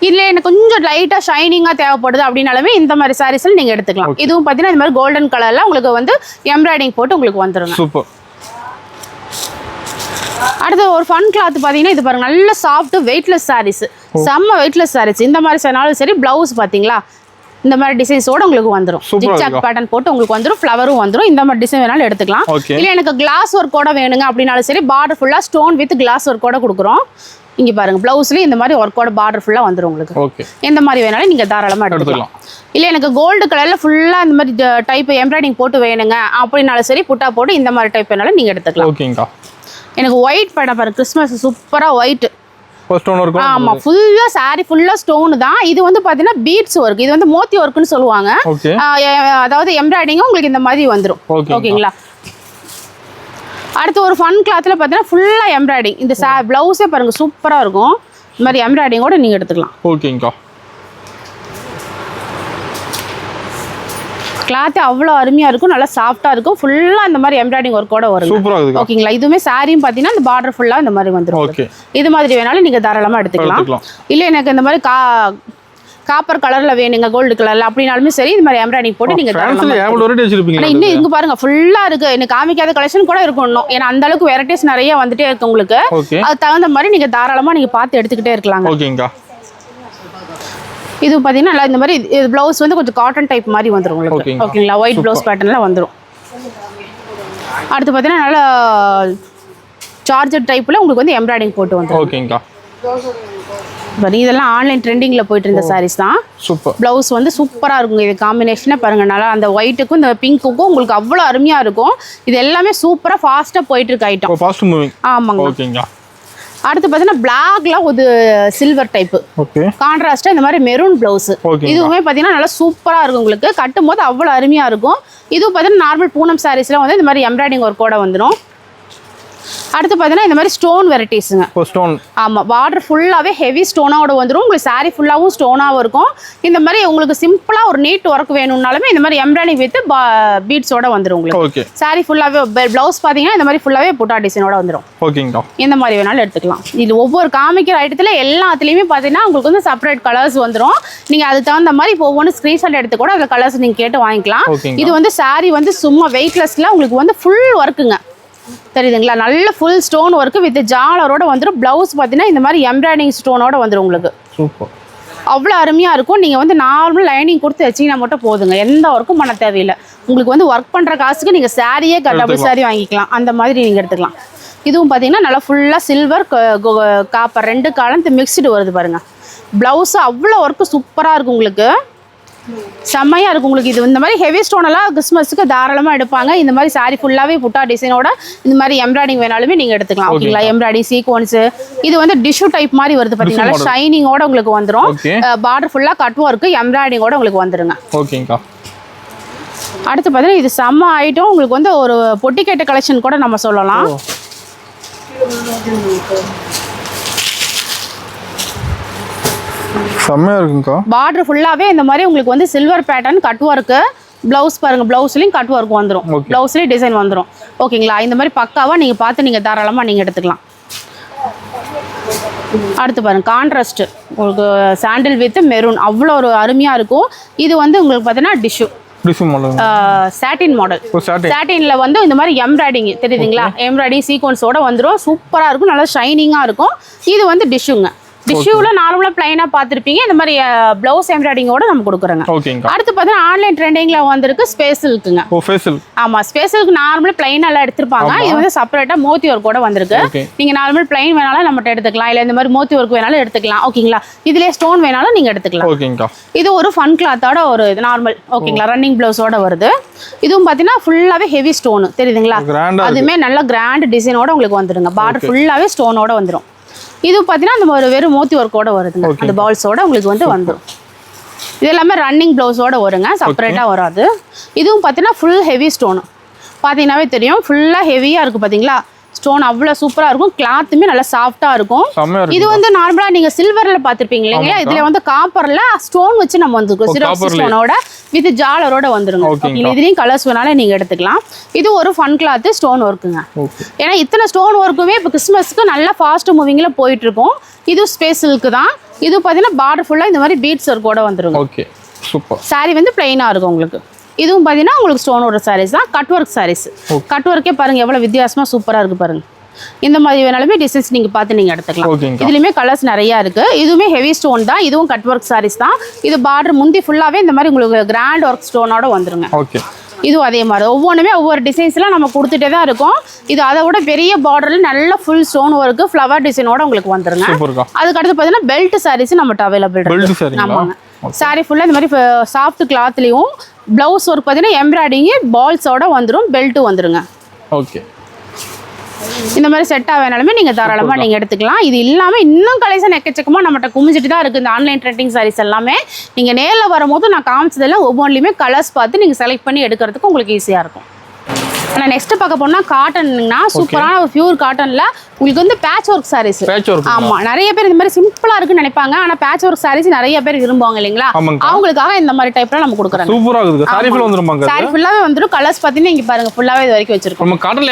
இல்ல எனக்கு கொஞ்சம் லைட்டா ஷைனிங்கா தேவைப்படுது அப்படினாலுமே இந்த மாதிரி சாரீஸ்ல நீங்க எடுத்துக்கலாம். இதுவும் பாத்தீங்கன்னா இந்த மாதிரி கோல்டன் கலர்ல உங்களுக்கு வந்து எம்ப்ராய்டிங் போட்டு உங்களுக்கு வந்துரும். சூப்பர். அடுத்து ஒரு ஃபன் கிளாத் பார்த்தீங்கன்னா இது பாருங்க நல்ல சாஃப்ட் வெயிட்லெஸ் சாரீஸ், செம்ம வெயிட்லெஸ் சாரீஸ். இந்த மாதிரி சொன்னாலும் சரி, ப்ளவுஸ் பார்த்தீங்களா இந்த மாதிரி டிசைன்ஸோட உங்களுக்கு வந்துடும். ஜிக்ஜாக் பேட்டர்ன் போட்டு உங்களுக்கு வந்துடும், ஃப்ளவரும் வந்துடும். இந்த மாதிரி டிசைன் வேணாலும் எடுத்துக்கலாம். இல்லை எனக்கு கிளாஸ் ஒர்க்கோட வேணுங்க அப்படின்னாலும் சரி, பார்டர் ஃபுல்லாக ஸ்டோன் வித் கிளாஸ் ஒர்க்கோட கொடுக்குறோம். இங்கே பாருங்க ப்ளவுஸ்லேயும் இந்த மாதிரி ஒர்க்கோட பார்டர் ஃபுல்லாக வந்துடும் உங்களுக்கு. எந்த மாதிரி வேணாலும் நீங்கள் தாராளமாக எடுத்துக்கலாம். இல்லை எனக்கு கோல்டு கலரில் ஃபுல்லாக இந்த மாதிரி டைப் எம்ப்ராய்டிங் போட்டு வேணுங்க அப்படின்னாலும் சரி, புட்டா போட்டு இந்த மாதிரி டைப் வேணாலும் நீங்கள் எடுத்துக்கலாம். ஓகேங்கா. எனக்கு ஒயிட் பேட்டர்ன் பாருங்க, கிறிஸ்மஸ் சூப்பராக ஒயிட். ஆமா, ஃபுல்லா சாரி ஃபுல்லா ஸ்டோன் தான். இது வந்து பாத்தீங்கன்னா பீட்ஸ் ஒர்க். இது வந்து மோத்தி ஒர்க்னு சொல்லுவாங்க. அதாவது எம்ப்ராய்டிங்கும் உங்களுக்கு இந்த மாதிரி வந்துடும். ஓகேங்களா. அடுத்து ஒரு ஃபன் கிளாத்ல பாத்தீங்கன்னா ஃபுல்லா எம்ப்ராய்டிங். இந்த பிளவுஸே பாருங்க சூப்பரா இருக்கும். இந்த மாதிரி எம்ப்ராய்டிங்கோட நீங்க எடுத்துக்கலாம். ஓகேங்கா. கிளாத் அவ்வளோ அருமையாக இருக்கும், நல்லா சாஃப்டாக இருக்கும். ஃபுல்லாக இந்த மாதிரி எம்ப்ராய்டிங் ஒர்க்கோட வரும். ஓகேங்களா. இதுவுமே சாரியும் பார்த்தீங்கன்னா இந்த பார்டர் ஃபுல்லாக இந்த மாதிரி வந்துடும். இது மாதிரி வேணாலும் நீங்கள் தாராளமாக எடுத்துக்கலாம். இல்லை எனக்கு இந்த மாதிரி காப்பர் கலரில் வேணுங்க, கோல்டு கலரில் அப்படின்னாலுமே சரி, இந்த மாதிரி எம்ப்ராய்டிங் போட்டு நீங்கள் இன்னும் இங்கே பாருங்க ஃபுல்லாக இருக்குது. எனக்கு காமிக்காத கலெக்ஷன் கூட இருக்கும் இன்னும். ஏன்னா அந்த அளவுக்கு வெரைட்டிஸ் நிறைய வந்துட்டே இருக்கு உங்களுக்கு. அது தகுந்த மாதிரி நீங்கள் தாராளமாக நீங்கள் பார்த்து எடுத்துக்கிட்டே இருக்கலாங்க. ஓகேங்கா. இது பார்த்தீங்கன்னா நல்லா இந்த மாதிரி ப்ளவுஸ் வந்து கொஞ்சம் காட்டன் டைப் மாதிரி வந்துடும் உங்களுக்கு. ஓகேங்களா. ஒயிட் ப்ளவுஸ் பேட்டர்னில் வந்துடும். அடுத்து பார்த்தீங்கன்னா நல்லா சார்ஜர் டைப்பில் உங்களுக்கு வந்து எம்ப்ராய்டிங் போட்டு வந்துடும். ஓகேங்கா. இதெல்லாம் ஆன்லைன் ட்ரெண்டிங்கில் போயிட்டு இருந்த சாரீஸ் தான். சூப்பர். ப்ளவுஸ் வந்து சூப்பராக இருக்கும். இது காம்பினேஷனே பாருங்க, நல்லா அந்த ஒயிட்டுக்கும் இந்த பிங்க்குக்கும் உங்களுக்கு அவ்வளோ அருமையாக இருக்கும். இது எல்லாமே சூப்பராக ஃபாஸ்ட்டாக போயிட்டு இருக்க ஐட்டம். ஆமாங்க. ஓகேங்களா. அடுத்து பார்த்தீங்கன்னா பிளாக்ல ஒரு சில்வர் டைப் கான்ட்ராஸ்டா இந்த மாதிரி மெரூன் பிளவுஸ். இதுவுமே பார்த்தீங்கன்னா நல்லா சூப்பராக இருக்கும் உங்களுக்கு. கட்டும் போது அவ்வளோ அருமையாக இருக்கும். இதுவும் பார்த்தீங்கன்னா நார்மல் பூனம் சாரீஸ்லாம் வந்து இந்த மாதிரி எம்ப்ராய்டிங் ஒர்க்கோட வந்துடும். அடுத்து பார்த்தீங்கன்னா இந்த மாதிரி ஸ்டோன் வெரைட்டிஸுங்க. ஸ்டோன். ஆமாம், பார்டர் ஃபுல்லாகவே ஹெவி ஸ்டோனோட வந்துடும். உங்களுக்கு சாரீ ஃபுல்லாகவும் ஸ்டோனாகவும் இருக்கும். இந்த மாதிரி உங்களுக்கு சிம்பிளாக ஒரு நீட் ஒர்க் வேணும்னாலுமே இந்த மாதிரி எம்ப்ராய்டிங் வித் பீட்ஸோட வந்துடும் உங்களுக்கு. சாரீ ஃபுல்லாகவே ப்ளவுஸ் பார்த்தீங்கன்னா இந்த மாதிரி ஃபுல்லாகவே புட்டா டிசைனோட வந்துடும். ஓகேங்களா. இந்த மாதிரி வேணாலும் எடுத்துக்கலாம். இது ஒவ்வொரு காமிக்கிற ஐட்டத்தில் எல்லாத்துலேயுமே பார்த்தீங்கன்னா உங்களுக்கு வந்து செப்பரேட் கலர்ஸ் வந்துடும். நீங்கள் அதுக்கு தகுந்த மாதிரி இப்போ ஒவ்வொன்று ஸ்க்ரீன்ஷாட் எடுத்து கூட அந்த கலர்ஸ் நீங்கள் கேட்டு வாங்கிக்கலாம். இது வந்து சாரீ வந்து சும்மா வெயிட்லெஸ்ல உங்களுக்கு வந்து ஃபுல் ஒர்க்குங்க. தெரியுதுங்களா? நல்ல ஃபுல் ஸ்டோன் ஒர்க்கு வித் ஜாலரோட வந்துடும். ப்ளவுஸ் பார்த்தீங்கன்னா இந்த மாதிரி எம்ப்ராய்டிங் ஸ்டோனோட வந்துடும் உங்களுக்கு. சூப்பர். அவ்வளோ அருமையாக இருக்கும். நீங்கள் வந்து நார்மல் லைனிங் கொடுத்து வச்சிங்கன்னா மட்டும் போதுங்க, எந்த ஒர்க்கும் பண்ண தேவையில்லை. உங்களுக்கு வந்து ஒர்க் பண்ணுற காசுக்கு நீங்கள் சாரியே டபுள் சாரி வாங்கிக்கலாம், அந்த மாதிரி நீங்கள் எடுத்துக்கலாம். இதுவும் பார்த்தீங்கன்னா நல்லா ஃபுல்லாக சில்வர் காப்பர் 2 கலந்து மிக்ஸ்டு வருது பாருங்கள். ப்ளவுஸு அவ்வளோ ஒர்க்கு சூப்பராக இருக்கும் உங்களுக்கு, செம்மையாக இருக்கும் உங்களுக்கு. இது இந்த மாதிரி ஹெவி ஸ்டோனெல்லாம் கிறிஸ்மஸுக்கு தாராளமாக எடுப்பாங்க. இந்த மாதிரி சாரி ஃபுல்லாகவே புட்டா டிசைனோட இந்த மாதிரி எம்ப்ராய்டிங் வேணாலுமே நீங்கள் எடுத்துக்கலாம். ஓகேங்களா? எம்ப்ராய்டிங் சீக்வன்ஸு இது வந்து டிஷ்யூ டைப் மாதிரி வருது பார்த்தீங்கன்னா, ஷைனிங்கோட உங்களுக்கு வந்துடும். பார்டர் ஃபுல்லாக கட் ஒர்க்கு எம்ப்ராய்டிங்கோட உங்களுக்கு வந்துருங்க. ஓகேங்கக்கா. அடுத்து பார்த்தீங்கன்னா இது செம்ம ஐட்டம் உங்களுக்கு வந்து ஒரு பொட்டிக்கேட்ட கலெக்ஷன் கூட நம்ம சொல்லலாம். செம்மையா இருக்குங்கக்கா. பார்டர் ஃபுல்லாவே இந்த மாதிரி உங்களுக்கு வந்து silver pattern cut work. Blouse பாருங்க, ப்ளவுஸ்லயும் கட் ஒர்க் வந்துடும், ப்ளவுஸ்லயும் டிசைன் வந்துடும். ஓகேங்களா? இந்த மாதிரி பக்காவா நீங்க பார்த்து நீங்க தாராளமா நீங்க எடுத்துக்கலாம். அடுத்து பாருங்க கான்ட்ராஸ்ட் உங்களுக்கு சாண்டில் வித் மெரூன் அவ்வளோ ஒரு அருமையா இருக்கும். இது வந்து உங்களுக்கு பார்த்தீங்கன்னா டிஷ்யூ சாட்டின் மாடல். சாட்டின்ல வந்து இந்த மாதிரி எம்ப்ராய்டிங் தெரியுதுங்களா? எம்ப்ராய்டிங் சீக்வன்ஸோட வந்துடும். சூப்பரா இருக்கும், நல்லா ஷைனிங்கா இருக்கும். இது வந்து டிஷ்யூங்க. டிஷ்யூவில் நார்மலாக பிளைனாக பார்த்துருப்பீங்க. இந்த மாதிரி ப்ளவுஸ் எம்ப்ராய்டிங்கோட நம்ம கொடுக்குறோங்க. அடுத்து பார்த்தீங்கன்னா ஆன்லைன் ட்ரெண்டிங்கில் வந்திருக்கு ஸ்பேஸிலுக்குங்க. ஆமாம், ஸ்பேஸிலுக்கு நார்மலாக பிளைனெல்லாம் எடுத்திருப்பாங்க. இது வந்து செப்பரேட்டாக மோத்தி ஒர்க்கோட வந்திருக்கு. நீங்கள் நார்மல் பிளைன் வேணாலும் நம்மகிட்ட எடுத்துக்கலாம், இல்லை இந்த மாதிரி மோத்தி ஒர்க் வேணாலும் எடுத்துக்கலாம். ஓகேங்களா? இதுலேயே ஸ்டோன் வேணாலும் நீங்கள் எடுத்துக்கலாம். இது ஒரு ஃபன் கிளாத்தோட ஒரு நார்மல் ஓகேங்களா ரன்னிங் ப்ளவுஸோட வருது. இதுவும் பார்த்தீங்கன்னா ஃபுல்லாகவே ஹெவி ஸ்டோனு தெரியுதுங்களா? அதுவுமே நல்ல கிராண்ட் டிசைனோட உங்களுக்கு வந்துடுங்க. பார்டர் ஃபுல்லாகவே ஸ்டோனோட வந்துடும். இது பார்த்தீங்கன்னா அந்த ஒரு வெறும் மோத்தி ஒர்க்கோட வருதுங்க. அந்த பால்ஸோட உங்களுக்கு வந்து வந்துடும். இது எல்லாமே ரன்னிங் ப்ளவுஸோட வருங்க, செப்பரேட்டாக வராது. இதுவும் பார்த்தீங்கன்னா ஃபுல் ஹெவி ஸ்டோனு பார்த்தீங்கன்னாவே தெரியும். ஃபுல்லாக ஹெவியாக இருக்குது பார்த்தீங்களா? ஸ்டோன் அவ்வளோ சூப்பராக இருக்கும். கிளாத்துமே நல்லா சாஃப்டாக இருக்கும். இது வந்து நார்மலாக நீங்கள் சில்வரில் பார்த்துருப்பீங்க இல்லைங்களா? இதில் வந்து காப்பரில் ஸ்டோன் வச்சு நம்ம வந்துருக்கோம். சிரோக்ஸி ஸ்டோனோட வித் ஜாலரோட வந்துருங்க. இதுலேயும் கலர்ஸ் வேணாலும் நீங்கள் எடுத்துக்கலாம். இது ஒரு ஃபன் கிளாத்து ஸ்டோன் ஒர்க்குங்க. ஏன்னா இத்தனை ஸ்டோன் ஒர்க்குமே இப்போ கிறிஸ்மஸ்க்கு நல்லா ஃபாஸ்ட் மூவிங்கில் போயிட்டு இருக்கும். இது ஸ்பேஸிலுக்கு தான். இது பார்த்தீங்கன்னா பார்டர் ஃபுல்லாக இந்த மாதிரி பீட்ஸ் ஒர்க்கோட வந்துருங்க. சாரி வந்து பிளெயினாக இருக்கும் உங்களுக்கு. இதுவும் பார்த்தீங்கன்னா உங்களுக்கு ஸ்டோனோட சாரீஸ் தான், கட் ஒர்க் சாரீஸ். கட் ஒர்க்கே பாருங்கள் எவ்வளோ வித்தியாசமாக சூப்பராக இருக்குது பாருங்கள். இந்த மாதிரி வேணாலுமே டிசைன்ஸ் நீங்கள் பார்த்து நீங்கள் எடுத்துக்கலாம். இதுலேயுமே கலர்ஸ் நிறையா இருக்குது. இதுவுமே ஹெவி ஸ்டோன் தான். இதுவும் கட் ஒர்க் சாரீஸ் தான். இது பார்டர் முந்தி ஃபுல்லாகவே இந்த மாதிரி உங்களுக்கு கிராண்ட் ஒர்க் ஸ்டோனோட வந்துருங்க. இதுவும் அதே மாதிரி ஒவ்வொன்றுமே ஒவ்வொரு டிசைன்ஸ்லாம் நம்ம கொடுத்துட்டே தான் இருக்கோம். இது அதை விட பெரிய பார்டரில் நல்ல ஃபுல் ஸ்டோன் ஒர்க்கு ஃப்ளவர் டிசைனோட உங்களுக்கு வந்துருங்க. அதுக்கடுத்து பார்த்தீங்கன்னா பெல்ட் சாரீஸ் நம்மகிட்ட அவைலபிள் இருக்கு. ஆமாங்க, சாரீ ஃபுல்லாக இந்த மாதிரி சாஃப்ட் கிளாத்லேயும் ப்ளவுஸ் ஒர்க் பார்த்தீங்கன்னா எம்ப்ராய்டிங்கு பால்ஸோட வந்துடும். பெல்ட்டு வந்துருங்க. ஓகே, இந்த மாதிரி செட்டாக வேணாலுமே நீங்கள் தாராளமாக நீங்கள் எடுத்துக்கலாம். இது இல்லாமல் இன்னும் கலெக்ஷன் எக்கச்சக்கமாக நம்மகிட்ட குமிஞ்சிட்டு தான் இருக்குது. இந்த ஆன்லைன் ட்ரெண்டிங் சாரீஸ் எல்லாமே நீங்கள் நேரில் வரும்போது நான் காமிச்சதெல்லாம் ஒவ்வொன்றிலையுமே கலர்ஸ் பார்த்து நீங்கள் செலக்ட் பண்ணி எடுக்கிறதுக்கு உங்களுக்கு ஈஸியாக இருக்கும். ஆனால் நெக்ஸ்ட் பார்க்க போனால் காட்டன்னா சூப்பரான ஒரு பியூர் காட்டனில் உங்களுக்கு வந்து பேட்ச் ஒர்க் சாரீஸ். ஆமாம், நிறைய பேர் இந்த மாதிரி சிம்பிளாக இருக்குன்னு நினைப்பாங்க. ஆனால் பேட்ச் ஒர்க் சாரீஸ் நிறைய பேர் விரும்புவாங்க இல்லைங்களா? அவங்களுக்காக இந்த மாதிரி டைப்ல நம்ம கொடுக்குறோம். சூப்பராக இருக்குது. சாரி ஃபுல்லாகவே வந்துடும். கலர்ஸ் பார்த்தீங்கன்னா இங்கே பாருங்க ஃபுல்லாகவே இது வரைக்கும் வச்சிருக்கோம். காட்டன்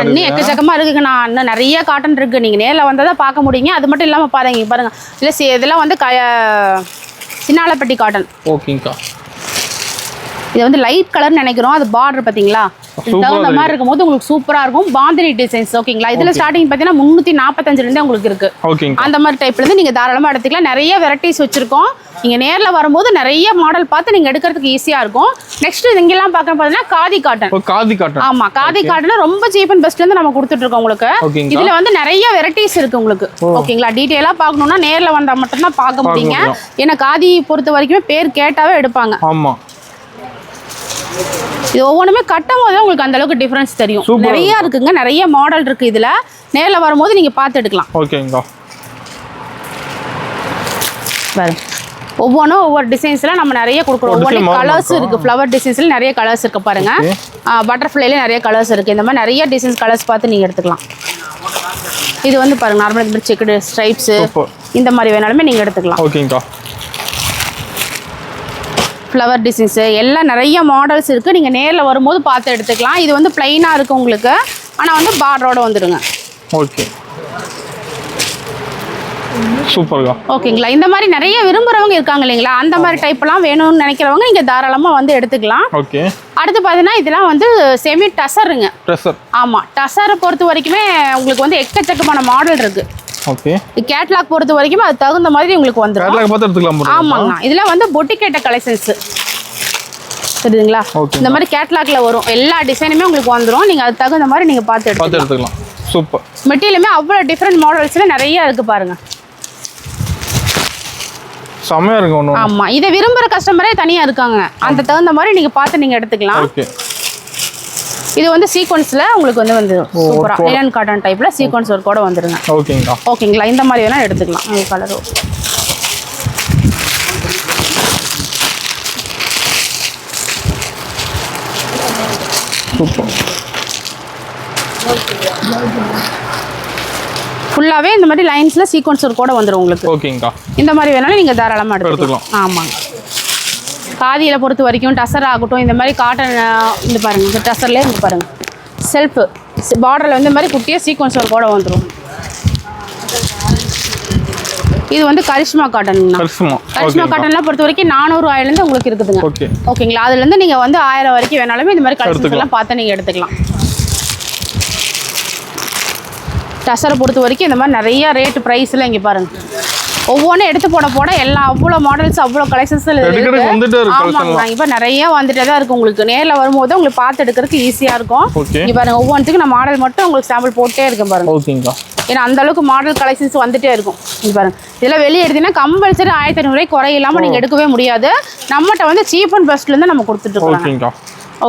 இன்னும் எக்கச்சக்கமாக இருக்குங்க. நான் இன்னும் நிறைய காட்டன் இருக்கு. நீங்கள் நேரில் வந்தால் தான் பார்க்க முடியுங்க. அது மட்டும் இல்லாமல் பாருங்க இங்கே பாருங்க, இல்லை இதெல்லாம் வந்து சின்னாலப்பட்டி காட்டன். ஓகேங்கக்கா, இது வந்து லைட் கலர்னு நினைக்கிறோம். அது பார்டர் பார்த்தீங்களா தகுந்த மாதிரி இருக்கும் போது உங்களுக்கு சூப்பரா இருக்கும். பாந்தினி டிசைன்ஸ். ஓகேங்களா? இதுல ஸ்டார்டிங் பார்த்தீங்கன்னா 345 உங்களுக்கு இருக்கு. அந்த மாதிரி டைப்ல இருந்து நீங்க தாராளமா எடுத்துக்கலாம். நிறைய வெரைட்டிஸ் வச்சிருக்கோம். நீங்க நேர்ல வரும்போது நிறைய மாடல் பார்த்து நீங்க எடுக்கிறதுக்கு ஈஸியா இருக்கும். நெக்ஸ்ட் இங்கெல்லாம் பார்க்க பார்த்தீங்கன்னா காதி காட்டன். ஆமா, காதி காட்டன் ரொம்ப சீப் அண்ட் பெஸ்ட்ல இருந்து நம்ம கொடுத்துட்டு இருக்கோம் உங்களுக்கு. இதுல வந்து நிறைய வெரைட்டிஸ் இருக்கு உங்களுக்கு. ஓகேங்களா? டீடைலா பார்க்கணும்னா நேர்ல வந்தா மட்டும் தான் பார்க்க முடியுங்க. ஏன்னா காதி பொறுத்த வரைக்கும் பேர் கேட்டாவே எடுப்பாங்க. ஆமா, இது ஒவ்வொன்றுமே கட்டும் போது உங்களுக்கு அந்த அளவுக்கு டிஃபரன்ஸ் தெரியும். நிறைய இருக்குங்க, நிறைய மாடல் இருக்கு. இதுல நேரில் வரும்போது நீங்க பார்த்து எடுக்கலாம். ஓகேங்களா? ஒவ்வொன்றும் ஒவ்வொரு டிசைன்ஸ்ல நம்ம நிறைய கொடுக்குறோம். ஒவ்வொரு கலர்ஸ் இருக்கு. ஃப்ளவர் டிசைன்ஸ்ல நிறைய கலர்ஸ் இருக்கு பாருங்க. பட்டர்ஃப்ளைல நிறைய கலர்ஸ் இருக்கு. இந்த மாதிரி நிறைய டிசைன்ஸ் கலர்ஸ் பார்த்து நீங்க எடுத்துக்கலாம். இது வந்து பாருங்க நார்மல் இந்த செக்குடு ஸ்ட்ரைப்ஸ் இந்த மாதிரி வேணாலுமே நீங்க எடுத்துக்கலாம். ஓகேங்களா? ஃப்ளவர் டிசைன்ஸு எல்லாம் நிறைய மாடல்ஸ் இருக்குது. நீங்கள் நேரில் வரும்போது பார்த்து எடுத்துக்கலாம். இது வந்து பிளைனாக இருக்குது உங்களுக்கு, ஆனால் வந்து பார்டரோட வந்துடுங்க. ஓகே, சூப்பர்க்கா. ஓகேங்களா. இந்த மாதிரி நிறைய விரும்புறவங்க இருக்காங்க இல்லைங்களா, அந்த மாதிரி டைப்லாம் வேணும்னு நினைக்கிறவங்க நீங்க தாராளமா வந்து எடுத்துக்கலாம். ஓகே. அடுத்து பார்த்தீங்கன்னா இதெல்லாம் வந்து செமி டசருங்க. டசர். ஆமா, டசரை பொறுத்த வரைக்குமே உங்களுக்கு வந்து எக்கச்சக்கமான மாடல் இருக்கு. ஓகே. கேட்லாக் பொறுத்த வரைக்கும் அது தகுந்த மாதிரி உங்களுக்கு வந்துரும். கேட்லாக் பார்த்து எடுத்துக்கலாம். ஆமாங்க. இதெல்லாம் வந்து பொட்டிகேட்ட கலெக்ஷன்ஸ் தெரியுதுங்களா. இந்த மாதிரி கேட்லாக்ல வரும் எல்லா டிசைனுமே உங்களுக்கு வந்துரும். நீங்க அது தகுந்த மாதிரி நீங்க பார்த்து எடுத்துக்கலாம். சூப்பர். மெட்டீரியலுமே அவ்வளவு டிஃபரெண்ட் மாடல்ஸ்ல நிறைய இருக்கு பாருங்க. செமையா இருக்கு ஒண்ணு. ஆமா, இத விரும்புற கஸ்டமரே தனியா இருக்காங்க. அந்த தகுந்த மாதிரி நீங்க பார்த்து நீங்க எடுத்துக்கலாம். ஓகே. இது வந்து சீக்வென்ஸ்ல உங்களுக்கு வந்து சூப்பரா லினன் காட்டன் டைப்ல சீக்வென்ஸ் ஒர்க் கூட வந்துருங்க. ஓகேங்களா. ஓகேங்களா. இந்த மாதிரி வேணா எடுத்துக்கலாம். இந்த கலர் சூப்பர். ஃபுல்லாவே இந்த மாதிரி லைன்ஸ்ல சீக்வென்ஸ் ஒர்க் கூட வந்துரும் உங்களுக்கு. ஓகேங்கா. இந்த மாதிரி வேணாலும் நீங்க தாராளமா எடுத்துக்கலாம். ஆமாங்க. காதியில பொறுத்த வரைக்கும் டசர் ஆகட்டும், இந்த மாதிரி காட்டன் இந்த பாருங்க, இந்த டசர்லேயே இங்கே பாருங்க செல்ஃப் பார்டரில் இந்த மாதிரி குட்டியாக சீக்வன்ஸ் ஒர்க் கூட வந்துடும். இது வந்து கரிஷ்மா காட்டனுங்கண்ணா. கரிஷ்மா காட்டன்லாம் பொறுத்த வரைக்கும் 400 ரூபாயிலேருந்து உங்களுக்கு இருக்குதுங்க. ஓகேங்களா. அதுலேருந்து நீங்கள் வந்து 1000 வரைக்கும் வேணாலுமே இந்த மாதிரி கலெக்ஷன்ஸ் எல்லாம் பார்த்து நீங்கள் எடுத்துக்கலாம். டசரை பொறுத்த வரைக்கும் இந்த மாதிரி நிறைய ரேட் ப்ரைஸில் இங்கே பாருங்கள். ஒவ்வொன்றும் எடுத்து போட எல்லாம் அவ்வளோ மாடல்ஸ் அவ்வளோ கலெக்ஷன்ஸ் ஆமாங்க. இப்போ நிறைய வந்துட்டே தான் இருக்குது. உங்களுக்கு நேரில் வரும்போது உங்களுக்கு பார்த்து எடுக்கிறதுக்கு ஈஸியாக இருக்கும். இங்கே பாருங்க, ஒவ்வொன்றுத்துக்கும் நான் மாடல் மட்டும் உங்களுக்கு சாம்பிள் போட்டே இருக்கேன் பாருங்க. ஏன்னா அந்த அளவுக்கு மாடல் கலெக்ஷன்ஸ் வந்துட்டே இருக்கும். இங்கே பாருங்க, இதெல்லாம் வெளியே எடுத்தீங்கன்னா கம்பல்சரி 1500 குறையில்லாமல் நீங்கள் எடுக்கவே முடியாது. நம்மகிட்ட வந்து சீப் அண்ட் பெஸ்ட்லேருந்து நம்ம கொடுத்துட்டு.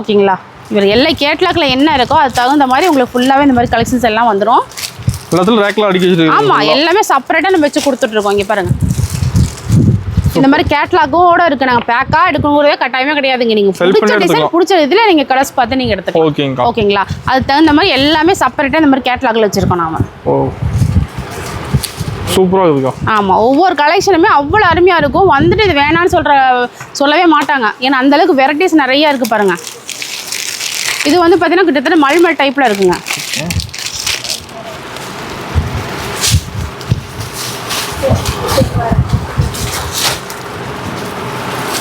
ஓகேங்களா. இவர் எல்லாம் கேட்லாக்ல என்ன இருக்கோ அது தகுந்த மாதிரி உங்களுக்கு ஃபுல்லாகவே இந்த மாதிரி கலெக்ஷன்ஸ் எல்லாம் வந்துடும். ஆமா, எல்லாமே செப்பரேட்டா நம்ம வச்சு கொடுத்துட்டு இருக்கோம். இங்க பாருங்க, இந்த மாதிரி கேட்லாகோட இருக்கு. நாங்க பேக்கா எடுக்கணும்ங்கறதே கட்டாயமே கிடையாதுங்க. நீங்க பிடிச்ச டிசைன் பிடிச்ச இதுல நீங்க கலர்ஸ் பார்த்து நீங்க எடுத்துக்கலாம். ஓகேங்களா. அது தகுந்த மாதிரி எல்லாமே செப்பரேட்டா இந்த மாதிரி கேட்லாக்ல வச்சிருக்கோம் நாம. சூப்பரா இருக்குங்க. ஆமா, ஒவ்வொரு கலெக்ஷனுமே அவ்வளவு அருமையா இருக்கும். வந்துட்டு இது வேணான்னு சொல்லவே மாட்டாங்க. ஏன்னா அந்த அளவுக்கு வெரைட்டிஸ் நிறைய இருக்கு பாருங்க. இது வந்து பாத்தீங்கன்னா கிட்டத்தட்ட மல்மல் டைப்ல இருக்குங்க.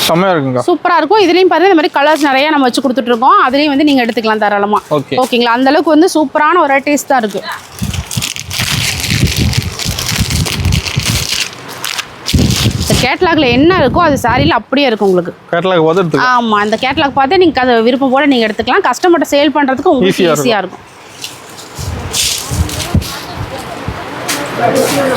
செமையா இருக்குங்க. சூப்பரா இருக்கும். இதுலயும் பாருங்க இந்த மாதிரி கலர்ஸ் நிறைய நம்ம வச்சு கொடுத்துட்டு இருக்கோம். அதுலயும் வந்து நீங்க எடுத்துக்கலாம் தாராளமா. ஓகேங்களா. அந்த அளவுக்கு வந்து சூப்பரான ஒரு டேஸ்ட் தான் இருக்கு. கேட்லாக்ல என்ன இருக்கோ அது சாரியில அப்படியே இருக்கும் உங்களுக்கு. கேட்லாக் பார்த்து ஆமா, அந்த கேட்லாக் பார்த்து நீங்க அது விருப்பம் போல நீங்க எடுத்துக்கலாம். கஸ்டமர்ட்ட சேல் பண்றதுக்கு உங்களுக்கு ஈஸியா இருக்கும்.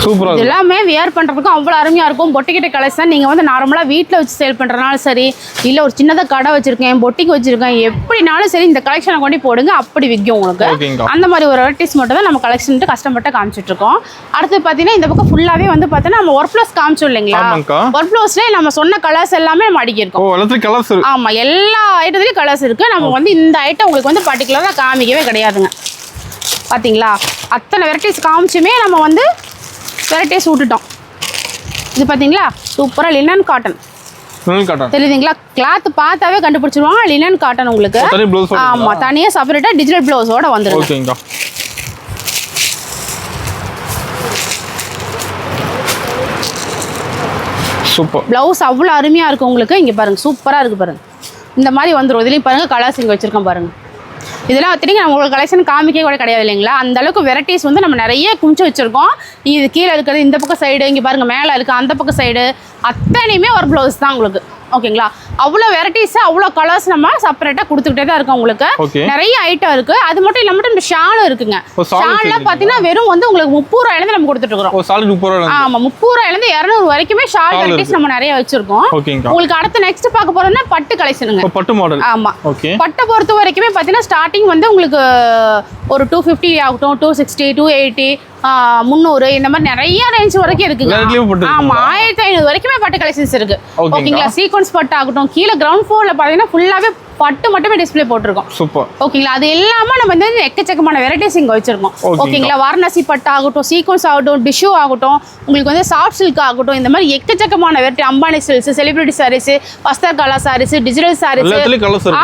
சூப்பரா இருக்கு. எல்லாமே வியர் பண்றதுக்கு அவ்வளவு அருமையா இருக்கும். பொட்டிக்கிட்ட கலெக்ஷன் நீங்க வந்து நார்மலா வீட்ல வச்சு சேல் பண்றனாலும் சரி, இல்ல ஒரு சின்னதா கடை வச்சிருக்கேன், பொட்டிக்கு வச்சிருக்கேன், எப்படினாலும் சரி இந்த கலெக்ஷனை கொண்டு போடுங்க, அப்படி விற்கும் உங்களுக்கு. அந்த மாதிரி ஒரு வெரைட்டிஸ் மட்டும் தான் நம்ம கலெக்ஷன் கஸ்டமர்ட்ட காமிச்சிட்டு இருக்கோம். அடுத்து பாத்தீங்கன்னா இந்த பக்கம் ஃபுல்லாவே வந்து பாத்தீங்கன்னா நம்ம ஒர்க் ப்ளஸ் காமிச்சோம் இல்லைங்களா. ஒர்க் ப்ளஸ்ல நம்ம சொன்ன கலர்ஸ் எல்லாமே நம்ம அடிக்கி இருக்கோம். ஆமா, எல்லா ஐட்டத்துலயும் கலர்ஸ் இருக்கு. நம்ம வந்து இந்த ஐட்டம் உங்களுக்கு வந்து பர்டிகுலரா காமிக்கவே கிடையாதுங்க. பாத்தீங்களா, அத்தனை வெரைட்டிஸ் காமிச்சுமே நம்ம வந்து வெரைட்டிஸ் விட்டுட்டோம். இது பாத்தீங்களா, சூப்பரா லினன் காட்டன் தெரியுதுங்களா. கிளாத் பார்த்தாவே கண்டுபிடிச்சிருவாங்க. லினன் காட்டன் உங்களுக்கு. ஆமா, தனியா செப்பரேட்டா டிஜிட்டல் ப்ளவுஸோட வந்துருங்க. சூப்பர். ப்ளவுஸ் அவ்வளோ அருமையா இருக்கு உங்களுக்கு. இங்க பாருங்க, சூப்பரா இருக்கு பாருங்க. இந்த மாதிரி வந்துடும். இதுலயும் பாருங்க கலர்ஸ் இங்க வச்சிருக்கோம் பாருங்க. இதெல்லாம் வச்சுட்டு நம்ம உங்களுக்கு கலெக்ஷன் காமிக்க கூட கிடையாது இல்லைங்களா. அந்த அளவுக்கு வெரைட்டிஸ் வந்து நம்ம நிறைய குமிச்சு வச்சிருக்கோம். இது கீழே இருக்கிறது இந்த பக்கம் சைடு, இங்கே பாருங்க மேலே இருக்கு அந்த பக்கம் சைடு, அத்தனையுமே ஒரு ப்ளவுஸ் தான் உங்களுக்கு. ஓகேங்களா. அவ்வளோ வெரைட்டிஸ் அவ்வளோ கலர்ஸ் நம்ம செப்பரேட்டாக கொடுத்துக்கிட்டே தான் இருக்கோம் உங்களுக்கு. நிறைய ஐட்டம் இருக்கு. அது மட்டும் இல்லாமல் இந்த ஷாலும் இருக்குங்க. ஷால்லாம் பார்த்தீங்கன்னா வெறும் வந்து உங்களுக்கு 30 ரூபாயிலேருந்து நம்ம கொடுத்துட்டு இருக்கோம். ஆமா, 30 ரூபாயிலேருந்து 200 வரைக்குமே ஷால் வெரைட்டிஸ் நம்ம நிறைய வச்சிருக்கோம். உங்களுக்கு அடுத்து நெக்ஸ்ட் பார்க்க போறோம்னா பட்டு கலெக்ஷனுங்க. பட்டு மாடல். ஆமா, பட்டை பொறுத்த வரைக்குமே பார்த்தீங்கன்னா ஸ்டார்டிங் வந்து உங்களுக்கு ஒரு 250 ஆகட்டும், 260, 280, 300 இந்த மாதிரி நிறைய ரேஞ்ச் வரைக்கும் இருக்குங்க. ஆமா, 1500 வரைக்குமே பட்டு கலெக்ஷன்ஸ் இருக்கு. ஓகேங்களா. சீக்வன்ஸ் பட்டு ஆகட்டும், கீழே கிரவுண்ட் ஃப்ளோர்ல பாத்தீங்கன்னா ஃபுல்லாவே பட்டு மட்டுமே டிஸ்ப்ளே போட்டிருக்கோம். சூப்பர். ஓகேங்களா, அது இல்லாம நம்ம வந்து எக்கச்சக்கமான வெரைட்டிஸ் இங்க வச்சிருக்கோம். ஓகேங்களா, வாரணாசி பட்டு ஆகட்டும், சீக்வன்ஸ் ஆகட்டும், டிஷ்யூ ஆகட்டும், உங்களுக்கு வந்து சாஃப்ட் சில்க் ஆகட்டும், இந்த மாதிரி எக்கச்சக்கமான variety, Ambani silks, celebrity sarees, Vastrakala sarees, digital sarees,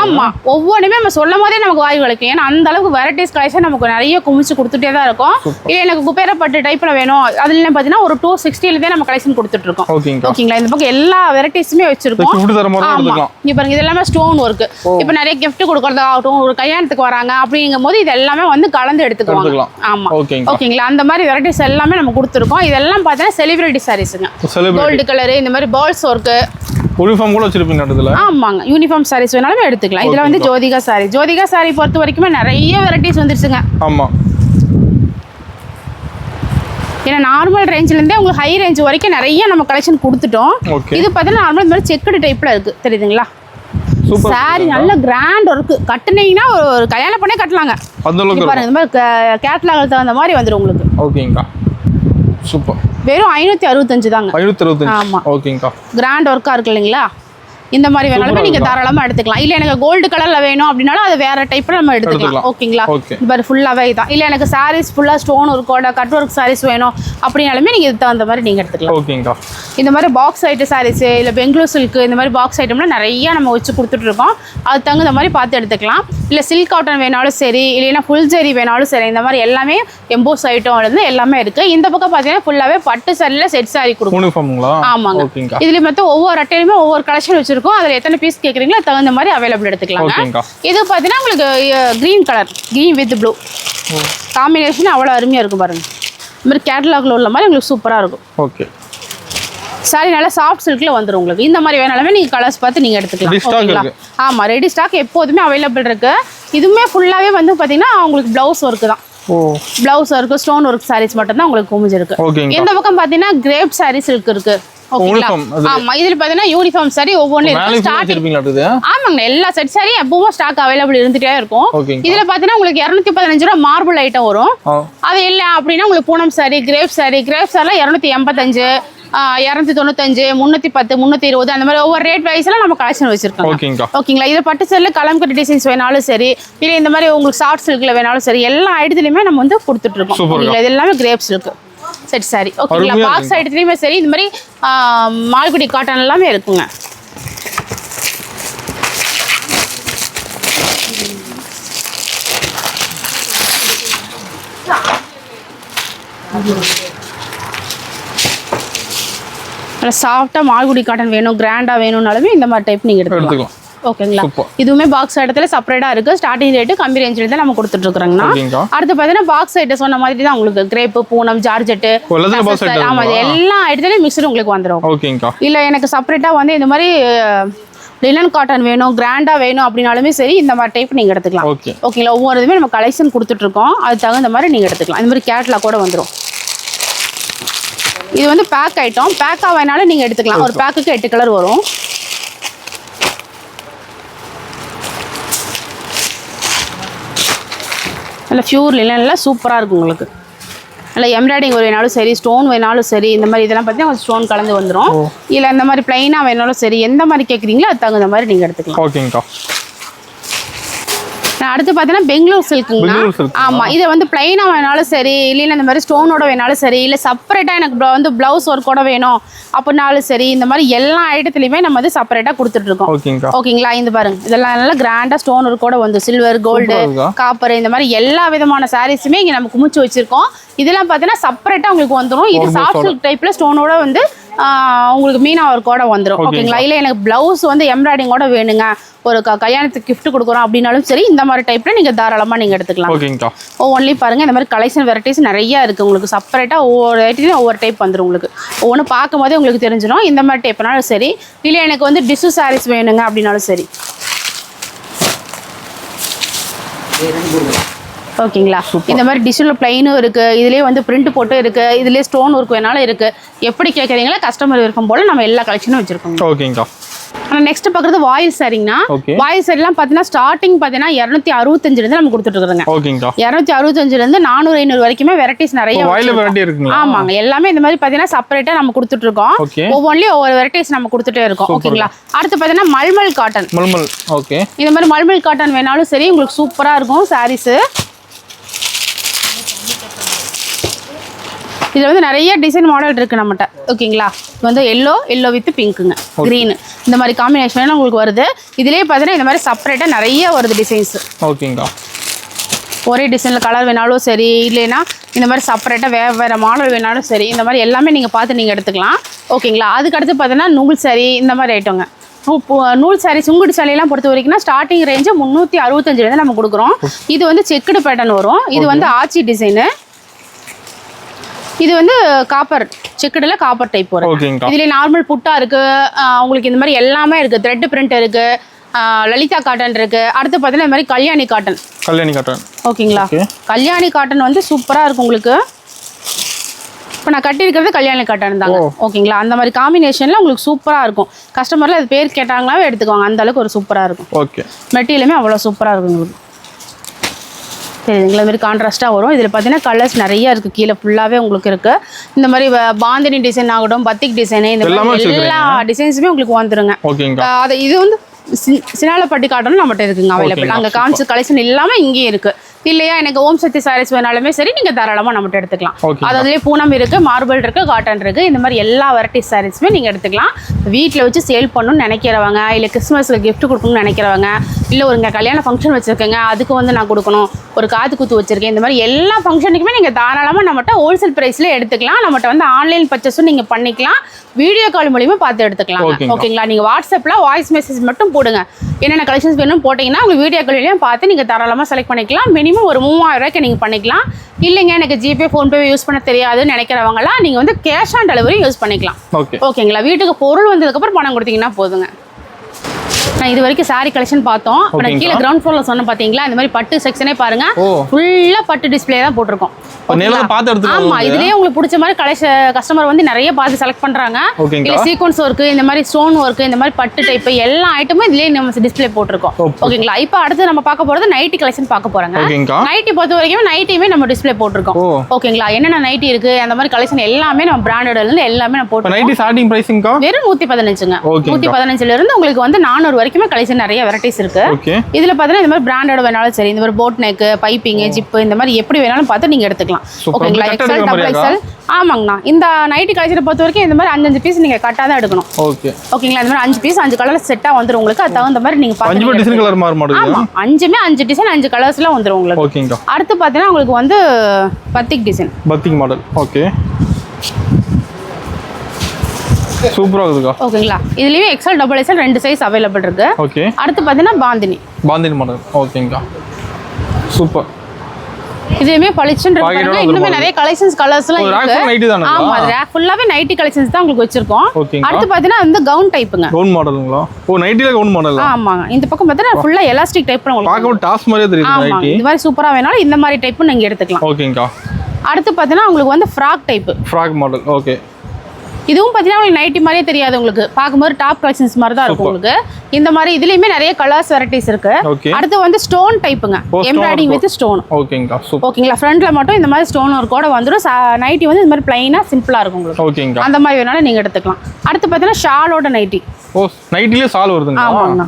ஆமா ஒவ்வொன்றுமே நம்ம சொல்லும் போதே நமக்கு வாய் வலிக்கும். ஏன்னா அந்த அளவுக்கு வெரைட்டிஸ் கலெக்ஷன் நமக்கு நிறைய குமிச்சு கொடுத்துட்டே தான் இருக்கும். இல்லை எனக்கு குபேரப்பட்டு டைப்ல வேணும், அதுல பாத்தீங்கன்னா ஒரு 260 நம்ம கலெக்ஷன் கொடுத்துட்டு இருக்கோம். ஓகேங்களா, இந்த பக்கம் எல்லா வெரைட்டிஸுமே வச்சிருக்கோம். ஆமா, இங்க பாருங்க, இது எல்லாமே ஸ்டோன் ஒர்க். இப்போ நிறைய gift கொடுக்கறதாகட்டும், ஒரு கல்யாணத்துக்கு வராங்க அப்படிங்கும் போது இது எல்லாமே வந்து கலந்து எடுத்துக்குவாங்க. ஆமா, ஓகேங்களா, அந்த மாதிரி வெரைட்டிஸ் எல்லாமே நம்ம கொடுத்துருக்கோம். இதெல்லாம் பார்த்தீங்கன்னா செலிபிரிட்டி சாரீஸ்ங்க, கோல்டு கலர், இந்த மாதிரி பால்ஸ் ஒர்க், யூனிஃபார்ம் கூட வச்சிருப்பீங்க அதுல. ஆமாங்க, யூனிஃபார்ம் சாரீஸ் வேணாலும் எடுத்துக்கலாம். இதுல வந்து ஜோதிகா சாரி பொறுத்த வரைக்குமே நிறைய வெரைட்டிஸ் வந்துருச்சுங்க. ஆமா, ஏன்னா நார்மல் ரேஞ்சிலேருந்தே உங்களுக்கு ஹை ரேஞ்ச் வரைக்கும் நிறைய நம்ம கலெக்ஷன் கொடுத்துட்டோம். இது பார்த்தீங்கன்னா நார்மல் இந்த மாதிரி செக்குடு டைப்பில் இருக்குது, தெரியுதுங்களா? சாரி நல்ல கிராண்ட் ஒர்க்கு, கட்டுனீங்கன்னா ஒரு கல்யாணம் பண்ணே கட்டலாங்க. பாருங்க, இந்த மாதிரி கேட்லாக் தகுந்த மாதிரி வந்துடும் உங்களுக்கு. ஓகேங்கக்கா, சூப்பர். வெறும் 565 தாங்க. 565. ஆமா, ஓகேங்கக்கா. கிராண்ட் ஒர்க்காக இருக்கு இல்லைங்களா? இந்த மாதிரி வேணாலுமே நீங்க தாராளமா எடுத்துக்கலாம். இல்ல எனக்கு கோல்டு கலர்ல வேணும் அப்படினாலும் அது வேற டைப்ல நம்ம எடுத்துக்கலாம். ஓகேங்களா, இப்போ ஃபுல்லாவே தான். இல்ல எனக்கு சாரீஸ் ஃபுல்லா ஸ்டோன் ஒர்க்கோட கட் ஒர்க் சாரீஸ் வேணும் அப்படினாலுமே நீங்க இதுக்கு தகுந்த மாதிரி நீங்க எடுத்துக்கலாம். ஓகேங்கா. இந்த மாதிரி பாக்ஸ் ஐட்ட சாரீஸ், இல்ல பெங்களூர் சில்க், இந்த மாதிரி பாக்ஸ் ஐட்டம்ல நிறைய நம்ம வச்சு கொடுத்துட்டு இருக்கோம். அது தகுந்த மாதிரி பார்த்து எடுத்துக்கலாம். இல்ல சில்க் காட்டன் வேணாலும் சரி, இல்லைன்னா ஃபுல் ஜெரி வேணாலும் சரி, இந்த மாதிரி எல்லாமே எம்போஸ் ஐட்டம் இருந்து எல்லாமே இருக்கு. இந்த பக்கம் பாத்தீங்கன்னா ஃபுல்லாவே பட்டு சாரில செட் சாரி கொடுக்கும். ஆமாங்க, இதுல மொத்தம் ஒவ்வொரு அட்டையிலுமே ஒவ்வொரு கலெக்ஷன் வச்சிருக்கோம். அதுல எத்தனை பீஸ் கேக்குறீங்களோ அது தகுந்த மாதிரி அவைலபிள் எடுத்துக்கலாங்க. இது பாத்தீங்கன்னா உங்களுக்கு green colour, green with blue combination அவ்வளவு அருமையா இருக்கும் பாருங்க. இந்த மாதிரி கேட்டலாக்ல உள்ள மாதிரி உங்களுக்கு சூப்பரா இருக்கும். ஓகே, சாரி நல்லா சாஃப்ட் சில்க்ல வந்துடும் உங்களுக்கு. இந்த மாதிரி வேணாலுமே நீங்க கலர்ஸ் பார்த்து நீங்க எடுத்துக்கலாம். ஆமா, ரெடி ஸ்டாக் எப்போதுமே அவைலபிள் இருக்கு. இதுவுமே ஃபுல்லாவே வந்து பாத்தீங்கன்னா உங்களுக்கு பிளவுஸ் ஒர்க் தான். Blouse work, stone work sarees மட்டும் தான் உங்களுக்கு குமிஞ்சிருக்கு. இந்த பக்கம் பாத்தீங்கன்னா கிரேப் சாரீஸ் இருக்கு. ஆமா, இதுல பாத்தீங்கன்னா யூனிஃபார்ம் சாரி ஒவ்வொன்றும் ஆமாங்க, எல்லா செட் சாரி எப்பவும் ஸ்டாக் அவைலபிள் இருந்துட்டே இருக்கும். இதுல பாத்தீங்கன்னா உங்களுக்கு 215 ரூபா மார்பிள் ஐட்டம் வரும். அது இல்ல அப்படின்னா உங்களுக்கு பூனம் சாரி, கிரேப் சாரிலாம் 285, 295, 310, 320 அந்த மாதிரி ஒவ்வொரு ரேட் வைஸ்ல நம்ம கலெக்ஷன் வச்சிருக்கோம். ஓகேங்களா, இது பட்டு செல்ல கலம்கரி டிசைன்ஸ் வேணாலும் சரி, இல்ல இந்த மாதிரி உங்களுக்கு சாஃப்ட் சில்க்ல வேணாலும் சரி, எல்லா ஐட்டத்துலயுமே நம்ம வந்து கொடுத்துட்டு இருக்கோம். ஓகேங்களா, இது எல்லாமே கிரேப் சில்க் செட் சாரி. ஓகேங்களா, பாக்ஸ் ஐட்டத்துலயுமே சரி, இந்த மாதிரி மால்குடி காட்டன் எல்லாமே இருக்குங்க. சாஃப்டா மால்குடி காட்டன் வேணும், கிராண்டா வேணும்னாலுமே இந்த மாதிரி டைப் நீங்க எடுத்துக்கலாம். ஓகேங்களா, இதுவுமே பாக்ஸ் ஐட்டத்துல செப்பரேட்டா இருக்கு. ஸ்டார்டிங் ரேட்டு கம்மி ரேஞ்சில தான் நம்ம கொடுத்துட்டு இருக்கோம்னா. அடுத்து பாத்தீங்கன்னா பாக்ஸ் ஐட்டம் சொன்ன மாதிரி தான் உங்களுக்கு கிரேப், பூனம், ஜார்ஜெட், ஆமா, எல்லா ஐட்டத்துலயும் மிக்சர் உங்களுக்கு வந்துடும். இல்ல எனக்கு செப்பரேட்டா வந்து இந்த மாதிரி லினன் காட்டன் வேணும், கிராண்டா வேணும் அப்படின்னாலுமே சரி, இந்த மாதிரி டைப் நீங்க எடுத்துக்கலாம். ஓகேங்களா, ஒவ்வொரு இதுமே நம்ம கலெக்ஷன் கொடுத்துட்டு இருக்கோம். அது தகுந்த மாதிரி நீங்க எடுத்துக்கலாம். இந்த மாதிரி கேட்லாக் கூட வந்துடும். இது வந்து பேக் ஐட்டம், பேக்கா வேணாலும் நீங்க எடுத்துக்கலாம். ஒரு பேக்குக்கு 8 கலர் வரும். நல்ல பியூர் லினன்ல சூப்பராக இருக்கும் உங்களுக்கு. நல்ல எம்ப்ராய்டிங் வேணாலும் சரி, ஸ்டோன் வேணாலும் சரி, இந்த மாதிரி இதெல்லாம் பார்த்தீங்கன்னா ஸ்டோன் கலந்து வந்துடும். இல்லை இந்த மாதிரி பிளைனாக வேணாலும் சரி, எந்த மாதிரி கேட்குறீங்களோ அது தகுந்த மாதிரி நீங்கள் எடுத்துக்கலாம். ஓகேங்கக்கா. அடுத்து பார்த்தீங்கன்னா பெங்களூர் சில்க்குங்களா. ஆமாம், இதை வந்து பிளைனாக வேணாலும் சரி, இல்லைன்னா இந்த மாதிரி ஸ்டோனோட வேணாலும் சரி, இல்லை செப்பரேட்டாக எனக்கு வந்து ப்ளவுஸ் ஒர்க்கோட வேணும் அப்படின்னாலும் சரி, இந்த மாதிரி எல்லா ஐட்டத்துலையுமே நம்ம வந்து செப்பரேட்டாக கொடுத்துட்ருக்கோம். ஓகேங்களா, இந்த பாருங்க, இதெல்லாம் நல்லா கிராண்டாக ஸ்டோன் ஒர்க்கோட வந்து சில்வர், கோல்டு, காப்பர், இந்த மாதிரி எல்லா விதமான சாரீஸுமே இங்கே நம்ம குமிச்சு வச்சிருக்கோம். இதெல்லாம் பார்த்தீங்கன்னா செப்பரேட்டாக உங்களுக்கு வந்துடும். இது சாஃப்ட் சில்க் டைப்பில் ஸ்டோனோட வந்து உங்களுக்கு மீனா ஒர்க்கோட வந்துடும். ஓகேங்களா, இல்லை எனக்கு ப்ளவுஸ் வந்து எம்ப்ராய்டிங்கோட வேணுங்க, ஒரு கல்யாணத்துக்கு கிஃப்ட் கொடுக்குறோம் அப்படின்னாலும் சரி, இந்த மாதிரி டைப்ல நீங்க தாராளமா நீங்க எடுத்துக்கலாம். ஒவ்வொன்லி பாருங்க, இந்த மாதிரி கலெக்ஷன் வெரைட்டிஸ் நிறைய இருக்கு. உங்களுக்கு செப்பரேட்டா ஒவ்வொரு ஐட்டத்தையும் ஒவ்வொரு டைப் வந்துடும். உங்களுக்கு ஒவ்வொன்று பார்க்கும் போதே உங்களுக்கு தெரிஞ்சிடும். இந்த மாதிரி டைப்னாலும் சரி, இல்லை எனக்கு வந்து டிஷ்யூ சாரீஸ் வேணுங்க அப்படின்னாலும் சரி. ஓகேங்களா, இந்த மாதிரி டிஷ்யூல பிளைனும் இருக்கு, இதுலயே வந்து பிரிண்ட் போட்டு இருக்கு, இதுலயே ஸ்டோன் ஒர்க் வேணாலும் இருக்கு. எப்படி கேட்குறீங்களா, கஸ்டமர் விருப்பம் போல நம்ம எல்லா கலெக்ஷனும் வச்சிருக்கோம். ஓகேங்களா, நெக்ஸ்ட் பாக்குறது வாயில் சாரிங்கண்ணா. வாயில் சாரிலாம் பார்த்தீங்கன்னா ஸ்டார்டிங் பார்த்தீங்கன்னா 265 இருந்து நம்ம கொடுத்துட்டு இருக்கோங்க. ஓகேங்கா. 265 இருந்து 400 500 வரைக்குமே வெரைட்டிஸ் நிறைய இருக்குங்க. ஆமாங்க, எல்லாமே இந்த மாதிரி பார்த்தீங்கன்னா செப்பரேட்டா நம்ம கொடுத்துட்டு இருக்கோம். ஒவ்வொன்றிலயும் ஒவ்வொரு வெரைட்டிஸ் நம்ம கொடுத்துட்டே இருக்கோம். ஓகேங்களா. அடுத்து பார்த்தீங்கன்னா மல்மல் காட்டன். மல்மல். ஓகே. இந்த மாதிரி மல்மல் காட்டன் வேணாலும் சரி உங்களுக்கு சூப்பரா இருக்கும் சாரீஸ். இதுல வந்து நிறைய டிசைன் மாடல் இருக்கு நம்மகிட்ட. ஓகேங்களா. வந்து எல்லோ வித் பிங்க்குங்க, கிரீன் இந்த மாதிரி காம்பினேஷன் உங்களுக்கு வருது. இதுலயே பார்த்தீங்கன்னா இந்த மாதிரி செப்பரேட்டா நிறைய வருது டிசைன்ஸ். ஓகேங்களா. ஒரே டிசைன்ல கலர் வேணாலும் சரி, இல்லைன்னா இந்த மாதிரி செப்பரேட்டா வேற மாடல் வேணாலும் சரி, இந்த மாதிரி எல்லாமே நீங்க பார்த்து நீங்க எடுத்துக்கலாம். ஓகேங்களா. அதுக்கு அடுத்து பார்த்தீங்கன்னா நூல் சாரி இந்த மாதிரி ஐட்டங்க. நூல் சாரி சுங்குடி சாரியெல்லாம் பொறுத்த வரைக்கும் ஸ்டார்டிங் ரேஞ்சு 365 நம்ம கொடுக்குறோம். இது வந்து செக்குடு பேட்டர்ன் வரும். இது வந்து ஆச்சி டிசைனு. இது வந்து காப்பர் செக்குடுல காப்பர் டைப் வரும். இதுல நார்மல் புட்டா இருக்கு, உங்களுக்கு இந்த மாதிரி எல்லாமே இருக்கு. த்ரெட் பிரிண்ட் இருக்கு, லலிதா காட்டன் இருக்கு. அடுத்து பார்த்தீங்கன்னா இந்த மாதிரி கல்யாணி காட்டன். ஓகேங்களா. கல்யாணி காட்டன் வந்து சூப்பரா இருக்கும் உங்களுக்கு. இப்போ நான் கட்டியிருக்கிறது கல்யாணி காட்டன் தாங்க. ஓகேங்களா. அந்த மாதிரி காம்பினேஷன்ல உங்களுக்கு சூப்பரா இருக்கும். கஸ்டமர்ல அது பேர் கேட்டாங்களாவே எடுத்துக்குவாங்க. அந்த அளவுக்கு ஒரு சூப்பரா இருக்கும். ஓகே. மெட்டீரியலுமே அவ்வளோ சூப்பரா இருக்கும் உங்களுக்கு. சரிங்களா. இந்த மாதிரி கான்ட்ராஸ்ட்டாக வரும். இதில் பார்த்தீங்கன்னா கலர்ஸ் நிறைய இருக்குது. கீழே ஃபுல்லாகவே உங்களுக்கு இருக்குது. இந்த மாதிரி பாந்தினி டிசைன் ஆகட்டும், பத்திக் டிசைனு, இந்த மாதிரி எல்லா டிசைன்ஸுமே உங்களுக்கு வந்துருங்க. அது இது வந்து சினாலப்பட்டி காட்டனும் நம்மகிட்ட இருக்குங்க அவைலபிள். அங்கே காமிச்ச கலெக்ஷன் எல்லாமே இங்கேயே இருக்குது. இல்லையா எனக்கு ஓம் சக்தி சாரீஸ் வேணாலுமே சரி நீங்கள் தாராளமாக நம்மகிட்ட எடுத்துக்கலாம். அதுலேயே பூனம் இருக்குது, மார்பிள் இருக்குது, காட்டன் இருக்குது. இந்த மாதிரி எல்லா வெரைட்டிஸ் சாரீஸுமே நீங்கள் எடுத்துக்கலாம். வீட்டில் வச்சு சேல் பண்ணணும்னு நினைக்கிறவங்க, இல்லை கிறிஸ்மஸில் கிஃப்ட் கொடுக்கணும்னு நினைக்கிறவங்க, இல்லை ஒரு கல்யாண ஃபங்க்ஷன் வச்சுருக்கேங்க அதுக்கு வந்து நான் கொடுக்கணும், ஒரு காது குத்து வச்சுருக்கேன், இந்த மாதிரி எல்லா ஃபங்க்ஷனுக்குமே நீங்கள் தாராளமாக நம்மகிட்ட ஹோல்சேல் ப்ரைஸில் எடுத்துக்கலாம். நம்மகிட்ட வந்து ஆன்லைன் பர்ச்சேஸும் நீங்கள் பண்ணிக்கலாம். வீடியோ கால் மூலியமாக பார்த்து எடுத்துக்கலாம். ஓகேங்களா. நீங்கள் வாட்ஸ்அப்பில் வாய்ஸ் மெசேஜ் மட்டும் போடுங்க. என்னென்ன கலெக்ஷன்ஸ் வேணும் போட்டிங்கன்னா உங்களுக்கு வீடியோ காலையும் பார்த்து நீங்கள் தாராளமாக செலக்ட் பண்ணிக்கலாம். மினிமம் ஒரு 3000 ரூபாய்க்கு நீங்கள் பண்ணிக்கலாம். இல்லைங்க எனக்கு ஜிபே ஃபோன்பே யூஸ் பண்ண தெரியாதுன்னு நினைக்கிறவங்களாம் நீங்கள் வந்து கேஷ் ஆன் டெலிவரி யூஸ் பண்ணிக்கலாம். ஓகேங்களா. வீட்டுக்கு பொருள் வந்ததுக்கப்புறம் பணம் கொடுத்தீங்கன்னா போதுங்க. நான் இது வரைக்கும் சாரி கலெக்ஷன் பார்த்தோம். அப்புறம் கீழே கிரவுண்ட் ஃப்ளோர்ல சொன்ன பாத்தீங்களா, இந்த மாதிரி பட்டு செக்ஷனே பாருங்க, ஃபுல்லா பட்டு டிஸ்ப்ளே தான் போட்டிருக்கோம். ஆமா, இதுலயே உங்களுக்கு பிடிச்ச மாதிரி கஸ்டமர் வந்து நிறைய பார்த்து செலக்ட் பண்றாங்க. இல்ல சீக்வன்ஸ் ஒர்க், இந்த மாதிரி ஸ்டோன் ஒர்க், இந்த மாதிரி பட்டு டைப் எல்லா ஐட்டமும் இதுலயே நம்ம டிஸ்ப்ளே போட்டிருக்கோம். ஓகேங்களா. இப்போ அடுத்து நம்ம பார்க்க போறது நைட்டி கலெக்ஷன் பார்க்க போறாங்க. நைட்டி பொறுத்த வரைக்கும் நைட்டியுமே நம்ம டிஸ்ப்ளே போட்டிருக்கோம். ஓகேங்களா. என்னென்ன நைட்டி இருக்கு அந்த மாதிரி கலெக்ஷன் எல்லாமே நம்ம பிராண்டட்ல இருந்து எல்லாமே நம்ம போட்டிருக்கோம். நைட்டி ஸ்டார்டிங் பிரைசிங் வெறும் 115ங்க. 115ல இருந்து உங்களுக்கு வந்து 400 வரைக்குமே கலெக்ஷன் நிறைய வெரைட்டிஸ் இருக்கு. இதுல பாத்தீங்கன்னா இந்த மாதிரி பிராண்டட் வேணாலும் சரி, இந்த மாதிரி போட் நெக், பைப்பிங், ஜிப், இந்த மாதிரி எப்படி வேணாலும் பார்த்து நீங்க எடுத்துக்கலாம். ஓகேங்களா. XL, double XL. ஆமாங்கண்ணா. இந்த நைட்டி கலெக்ஷனை பொறுத்த வரைக்கும் இந்த மாதிரி 5 பீஸ் நீங்க கட்டா தான் எடுக்கணும். ஓகேங்களா. இந்த மாதிரி 5 பீஸ் 5 கலர்ல செட்டா வந்துரும் உங்களுக்கு. அது தகுந்த மாதிரி நீங்க பாத்து 5 டிசைன் கலர் மாற மாட்டேங்குது. ஆமா, 5மே 5 டிசைன் 5 கலர்ஸ்ல வந்துரும் உங்களுக்கு. ஓகேங்க. அடுத்து பாத்தீங்கன்னா உங்களுக்கு வந்து பத்திக் டிசைன், பத்திக் மாடல். ஓகே, சூப்பரா இருக்குங்க. ஓகேங்களா. இதுலயே XL, double XL 2 size available இருக்கு. ஓகே. அடுத்து பாத்தீங்கன்னா பாந்தினி மாடல். ஓகேங்க. சூப்பர். இதுமே பளிச்சுன்னு இருக்கு. இன்னுமே நிறைய கலெக்ஷன்ஸ் கலர்ஸ்லாம் இருக்கு. ஆமா, ரேக் ஃபுல்லாவே நைட்டி கலெக்ஷன்ஸ் தான் உங்களுக்கு வச்சிருக்கோம். அடுத்து பாத்தீங்கன்னா இந்த கவுன் டைப்புங்க. கவுன் மாடலுங்களா? ஓ, நைட்டில கவுன் மாடல். ஆமாங்க. இந்த பக்கம் பாத்தீங்கன்னா ஃபுல்லா எலாஸ்டிக் டைப்ல உங்களுக்கு பாக்க டாஸ் மாதிரியே தெரியுது நைட்டி. இந்த மாதிரி சூப்பரா வேணாலும் இந்த மாதிரி டைப் நீங்க எடுத்துக்கலாம். ஓகேங்க. அடுத்து பாத்தீங்கன்னா உங்களுக்கு வந்து frock type, frock model. Okay. இதுவும் பார்த்தீங்கன்னா உங்களுக்கு நைட்டி மாதிரியே தெரியாது, உங்களுக்கு பார்க்கும்போது டாப் கலெக்ஷன்ஸ் மாதிரி தான் இருக்கும் உங்களுக்கு. இந்த மாதிரி இதுலயுமே நிறைய கலர்ஸ் வெரைட்டிஸ் இருக்கு. அடுத்து வந்து ஸ்டோன் டைப்புங்க, எம்ப்ராய்டிங் வித் ஸ்டோன். ஓகேங்க. ஓகேங்களா. ஃப்ரண்ட்ல மட்டும் இந்த மாதிரி ஸ்டோன் ஒர்க்கோட வந்துடும். நைட்டி வந்து இந்த மாதிரி பிளைனா சிம்பிளா இருக்கும் உங்களுக்கு. ஓகேங்க. அந்த மாதிரி வேணாலும் நீங்க எடுத்துக்கலாம். அடுத்து பார்த்தீங்கன்னா ஷாலோட நைட்டி. ஓ, நைட்டிலே ஷால் வருதுங்க. ஆமாங்க.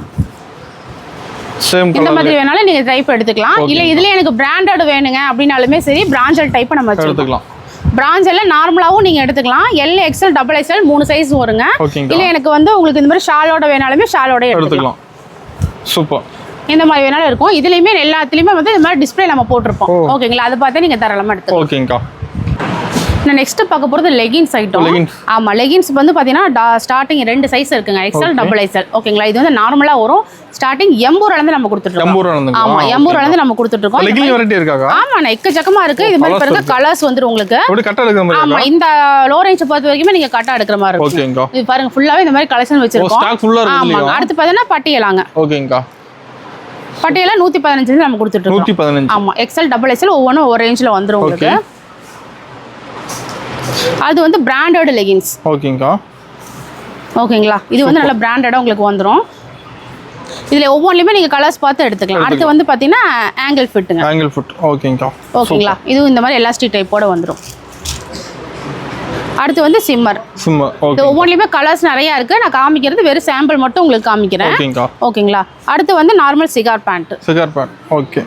இந்த மாதிரி வேணாலும் நீங்க டைப் எடுத்துக்கலாம். இல்ல இதுல எனக்கு பிராண்டட் வேணுங்க அப்படினாலுமே சரி, பிராண்டட் டைப் நம்ம எடுத்துக்கலாம். பிரான்ச் எல்லாம் நார்மலாவும் நீங்க எடுத்துக்கலாம். L, XL, double XL 3 size வருங்க. இல்ல எனக்கு வந்து உங்களுக்கு இந்த மாதிரி ஷாலோட வேணாலுமே ஷாலோட எடுத்துக்கலாம். சூப்பர். இந்த மாதிரி வேணாலும் இருக்கும். இதுலயுமே எல்லாத்துலயுமே வந்து இந்த மாதிரி டிஸ்ப்ளே நம்ம போட்டிருப்போம். ஓகேங்களா. அதை பார்த்து நீங்க தாராளமா எடுத்துக்கலாம். ஓகேங்கா. நான் நெக்ஸ்ட் பார்க்க போறது லெகின்ஸ் ஐட்டம். ஆமா, லெகின்ஸ் வந்து பாத்தீங்கன்னா ஸ்டார்டிங் 2 சைஸ் இருக்குங்க, எக்ஸ்எல், டபுள் எக்ஸ்எல். ஓகேங்களா. இது வந்து நார்மலா வரும். ஸ்டார்டிங் 80 ரூபாயில இருந்து நம்ம கொடுத்துட்டு இருக்கோம். ஆமா, 80 ரூபாயில இருந்து நம்ம கொடுத்துட்டு இருக்கோம். லெகின் வெரைட்டி இருக்காங்க. ஆமா, எக்கச்சக்கமா இருக்கு. இது மாதிரி பாருங்க, கலர்ஸ் வந்துரும் உங்களுக்கு. கட்டா எடுக்கிற மாதிரி. ஆமா, இந்த லோ ரேஞ்ச் பொறுத்த வரைக்கும் நீங்க கட்டா எடுக்கிற மாதிரி இருக்கும். ஓகேங்க. இது பாருங்க, ஃபுல்லாவே இந்த மாதிரி கலெக்ஷன் வச்சிருக்கோம். ஸ்டாக் ஃபுல்லா இருக்கு. ஆமா. அடுத்து பாத்தீங்கன்னா பட்டியலாங்க. ஓகேங்க. பட்டியலா 115 நம்ம கொடுத்துட்டு இருக்கோம். 115. ஆமா, எக்ஸ்எல், டபுள் எக்ஸ்எல் ஒவ்வொன்றும் ஒரு ரேஞ்சில் வந்துரும் உங்களுக்கு. அது வந்து பிராண்டட் லெகின்ஸ். ஓகேங்கா. ஓகேங்களா இது வந்து நல்ல பிராண்டடாக உங்களுக்கு வந்துடும் இதில் ஒவ்வொன்றிலுமே நீங்கள் கலர்ஸ் பார்த்து எடுத்துக்கலாம் அடுத்து வந்து பார்த்தீங்கன்னா ஆங்கிள் ஃபிட்டுங்க ஆங்கிள் ஃபிட் ஓகேங்கக்கா ஓகேங்களா இதுவும் இந்த மாதிரி எலாஸ்டிக் டைப்போட வந்துடும் அடுத்து வந்து சிம்மர் ஓகே ஒவ்வொன்றிலுமே கலர்ஸ் நிறையா இருக்குது நான் காமிக்கிறது வெறும் சாம்பிள் மட்டும் உங்களுக்கு காமிக்கிறேன் ஓகேங்களா அடுத்து வந்து நார்மல் சிகார் பேண்ட் ஓகே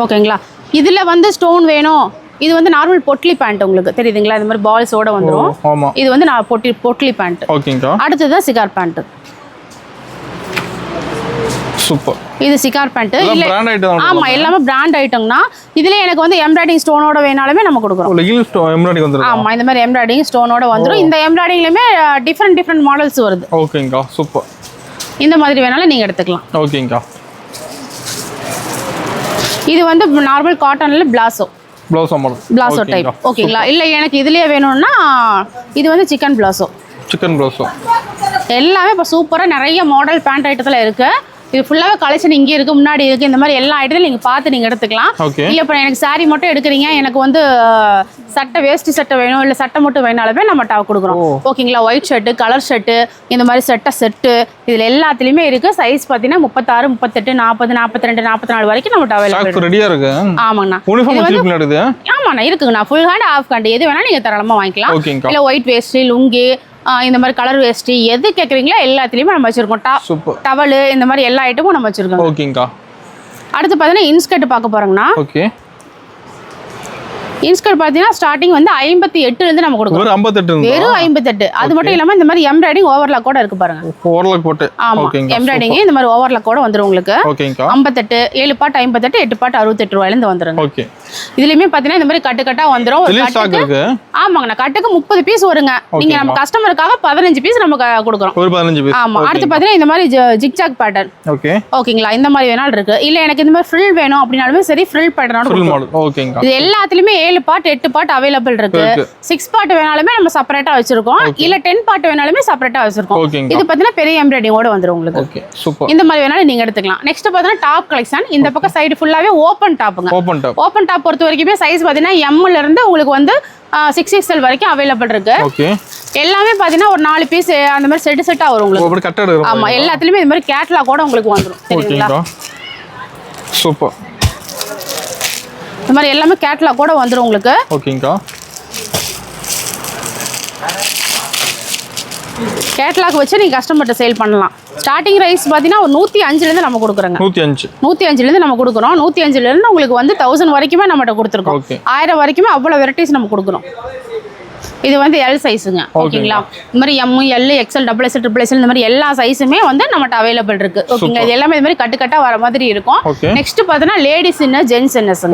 ஓகேங்களா இதில் வந்து ஸ்டோன் வேணும் இது வந்து நார்மல் பொட்லி பேண்ட் உங்களுக்கு தெரியுதுங்களா இந்த மாதிரி பால்ஸோட வந்துடும் இது வந்து நான் பொட்லி பேண்ட் ஓகேங்கா அடுத்தது தான் சிகார் பேண்ட் சூப்பர் இது சிகார் பேண்ட் இல்ல ஆமா எல்லாமே பிராண்ட் ஐட்டம்னா இதுல எனக்கு வந்து எம்ப்ராய்டிங் ஸ்டோனோட வேணாலுமே நம்ம கொடுக்குறோம் லெகின் ஸ்டோன் எம்ப்ராய்டிங் வந்துரும் ஆமா இந்த மாதிரி எம்ப்ராய்டிங் ஸ்டோனோட வந்துரும் இந்த எம்ப்ராய்டிங்லயே டிஃபரண்ட் மாடல்ஸ் வருது ஓகேங்கா சூப்பர் இந்த மாதிரி வேணாலும் நீங்க எடுத்துக்கலாம் ஓகேங்கா இது வந்து நார்மல் காட்டன்ல பிளாசோ டைப் ஓகேங்களா இல்ல எனக்கு இதுலயே வேணும்னா இது வந்து சிக்கன் பிளாசோ எல்லாமே இப்போ சூப்பராக நிறைய மாடல் பேண்ட் ஐட்டத்தில் இருக்கு இது ஃபுல்லாகவே கலெக்ஷன் இங்கே இருக்கு முன்னாடி இருக்கு இந்த மாதிரி எல்லா ஐட்டத்தையும் நீங்கள் பார்த்து நீங்கள் எடுத்துக்கலாம் இல்லை இப்போ எனக்கு சாரீ மட்டும் எடுக்கிறீங்க எனக்கு வந்து சட்டை வேஷ்டி சட்டை வேணும் இல்லை சட்டை மட்டும் வேணாலுமே நம்ம கொடுக்குறோம் ஓகேங்களா ஒயிட் ஷர்ட்டு கலர் ஷர்ட்டு இந்த மாதிரி செட்டு இதில் எல்லாத்துலேயுமே இருக்கு சைஸ் பார்த்தீங்கன்னா 36 38 40 42 44 வரைக்கும் நம்ம அவைலபிள் ரெடியாக இருக்கு ஆமாங்கண்ணா ஆமாண்ணா இருக்குங்கண்ணா ஃபுல் ஹேண்ட் ஆஃப் ஹேண்ட் எது வேணாலும் நீங்கள் தாராளமாக வாங்கிக்கலாம் இல்லை ஒயிட் வேஷ்டி லுங்கி இந்த மாதிரி கலர் வேஷ்டி எது கேட்குறீங்களோ எல்லாத்துலேயுமே நம்ம வச்சிருக்கோம் டவலு இந்த மாதிரி எல்லா ஐட்டமும் நம்ம வச்சிருக்கோம் ஓகேங்கா அடுத்து பார்த்தீங்கன்னா இன்ஸ்கர்ட் பார்க்க போறோம்னா ஓகே இன்ஸ்கர்ட் பார்த்தீங்கன்னா ஸ்டார்டிங் வந்து 58 இருந்து நம்ம கொடுக்குறோம் வெறும் 58 அது மட்டும் இல்லாம இந்த மாதிரி எம்ப்ராய்டிங் ஓவர்லாக் கூட இருக்கு பாருங்க ஓவர்லாக் போட்டு ஆமா எம்ப்ராய்டிங் இந்த மாதிரி ஓவர்லாக் கூட வந்துரும் உங்களுக்கு 58 7 பாட் 58 8 பாட் 68 ரூபாயில இருந்து வந்துருங்க ஓகே இதுலயுமே பாத்தீங்கன்னா இந்த மாதிரி கட்டா வந்துரும் ஒரு கட்டுக்கு ஆமாங்க நான் கட்டுக்கு 30 பீஸ் வருங்க நீங்க நம்ம கஸ்டமருக்காக 15 பீஸ் நம்ம கொடுக்குறோம் ஒரு 15 பீஸ் ஆமா அடுத்து பாத்தீங்கன்னா இந்த மாதிரி ஜிக்ஜாக் பேட்டர்ன் ஓகே ஓகேங்களா இந்த மாதிரி வேணாலும் இருக்கு இல்ல எனக்கு இந்த மாதிரி ஃப்ரில் வேணும் அப்படினாலுமே சரி ஃப்ரில் பேட்டர்னோட ஃபுல் மாடல் ஓகேங்க இது எல்லாத்துலயுமே 7 பாட் 8 பாட் அவைலபிள் இருக்கு 6 பாட் வேணாலுமே நம்ம செப்பரேட்டா வச்சிருக்கோம் இல்ல 10 பாட் வேணாலுமே செப்பரேட்டா வச்சிருக்கோம் இது பாத்தீங்கன்னா பெரிய எம்ப்ராய்டிங்கோட வந்துரும் உங்களுக்கு ஓகே சூப்பர் இந்த மாதிரி வேணாலும் நீங்க எடுத்துக்கலாம் நெக்ஸ்ட் பாத்தீங்கன்னா டாப் கலெக்ஷன் இந்த பக்கம் சைடு ஃபுல்லாவே ஓபன் டாப்ங்க ஓபன் டாப் பொறுத்த வரைக்கும் சைஸ் பாத்தீங்கன்னா M ல இருந்து உங்களுக்கு வந்து 6XL வரைக்கும் அவைலபிள் இருக்கு ஓகே எல்லாமே பாத்தீங்கன்னா ஒரு 4 பீஸ் அந்த மாதிரி செட்டா வரும் உங்களுக்கு ஆமா எல்லாத்துலயுமே இந்த மாதிரி கேட்டலாக் கூட உங்களுக்கு வந்துரும் சரிங்களா சூப்பர் இந்த மாதிரி எல்லாமே கேட்டலாக் கூட வந்துரும் உங்களுக்கு ஓகேங்கா கேட்டலாக் வச்சு நீங்க கஸ்டமர்ட்ட சேல் பண்ணலாம் ஸ்டார்டிங் ரைஸ் பாத்தீங்கன்னா ஒரு 105 ல இருந்து நம்ம கொடுக்குறோங்க 105 ல இருந்து நம்ம கொடுக்குறோம் 105 ல இருந்து உங்களுக்கு வந்து 1000 வரைக்குமே நம்மகிட்ட கொடுத்துருக்கோம் 1000 வரைக்குமே அவ்வளவு வெரைட்டிஸ் நம்ம கொடுக்குறோம் இது வந்து எல் சைஸுங்க ஓகேங்களா இந்த மாதிரி M L XL double XL triple XL இந்த மாதிரி எல்லா சைஸுமே வந்து நம்மகிட்ட அவைலபிள் இருக்கு ஓகேங்களா இது எல்லாமே இந்த மாதிரி கட்டா வர மாதிரி இருக்கும் நெக்ஸ்ட் பார்த்தீங்கன்னா லேடிஸ் இன்னர் ஜென்ஸ் இன்னர்ஸ்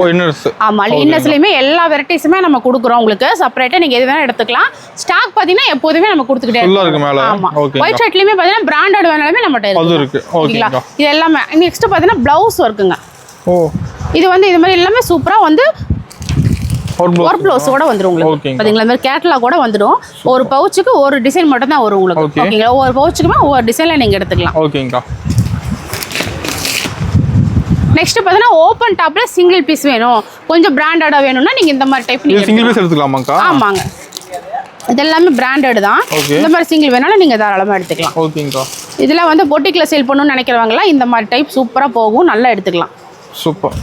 ஆமா இன்னர்ஸ்லயுமே எல்லா வெரைட்டிஸுமே நம்ம கொடுக்குறோம் உங்களுக்கு செப்பரேட்டா நீங்க எது வேணா எடுத்துக்கலாம் ஸ்டாக் பாத்தீங்கன்னா எப்போதுமே நம்ம கொடுத்துக்கிட்டே இருக்கோம் ஆமா ஒயிட் ஷர்ட்லயுமே பாத்தீங்கன்னா பிராண்டட் வேணாலுமே நம்மகிட்ட இருக்கு ஓகேங்களா இது எல்லாமே நெக்ஸ்ட் பாத்தீங்கன்னா பிளவுஸ் ஒர்க்குங்க இது வந்து இது மாதிரி எல்லாமே சூப்பரா வந்து ஒரு ப்ளவுஸ் கூட வந்துரும் உங்களுக்கு பாத்தீங்களா இந்த மாதிரி கேட்டலாக் கூட வந்துரும் ஒரு பவுச்சுக்கு ஒரு டிசைன் மட்டும் தான் வரும் உங்களுக்கு ஓகேங்களா ஒரு பவுச்சுக்குமே ஒவ்வொரு டிசைன்ல நீங்க எடுத்துக்கலாம் ஓகேங்கா நெக்ஸ்ட் பார்த்தீங்கன்னா ஓப்பன் டாப்ல சிங்கிள் பீஸ் வேணும் கொஞ்சம் பிராண்டடா வேணும்னா நீங்க இந்த மாதிரி டைப் நீங்க சிங்கிள் பீஸ் எடுத்துக்கலாமாக்கா ஆமாங்க இதெல்லாம் பிராண்டட் தான் இந்த மாதிரி சிங்கிள் வேணாலும் நீங்க தாராளமா எடுத்துக்கலாம் ஓகேங்கா இதெல்லாம் வந்து பொட்டிக்ல சேல் பண்ணணும்னு நினைக்கிறவங்களா இந்த மாதிரி டைப் சூப்பரா போகும் நல்லா எடுத்துக்கலாம் சூப்பர்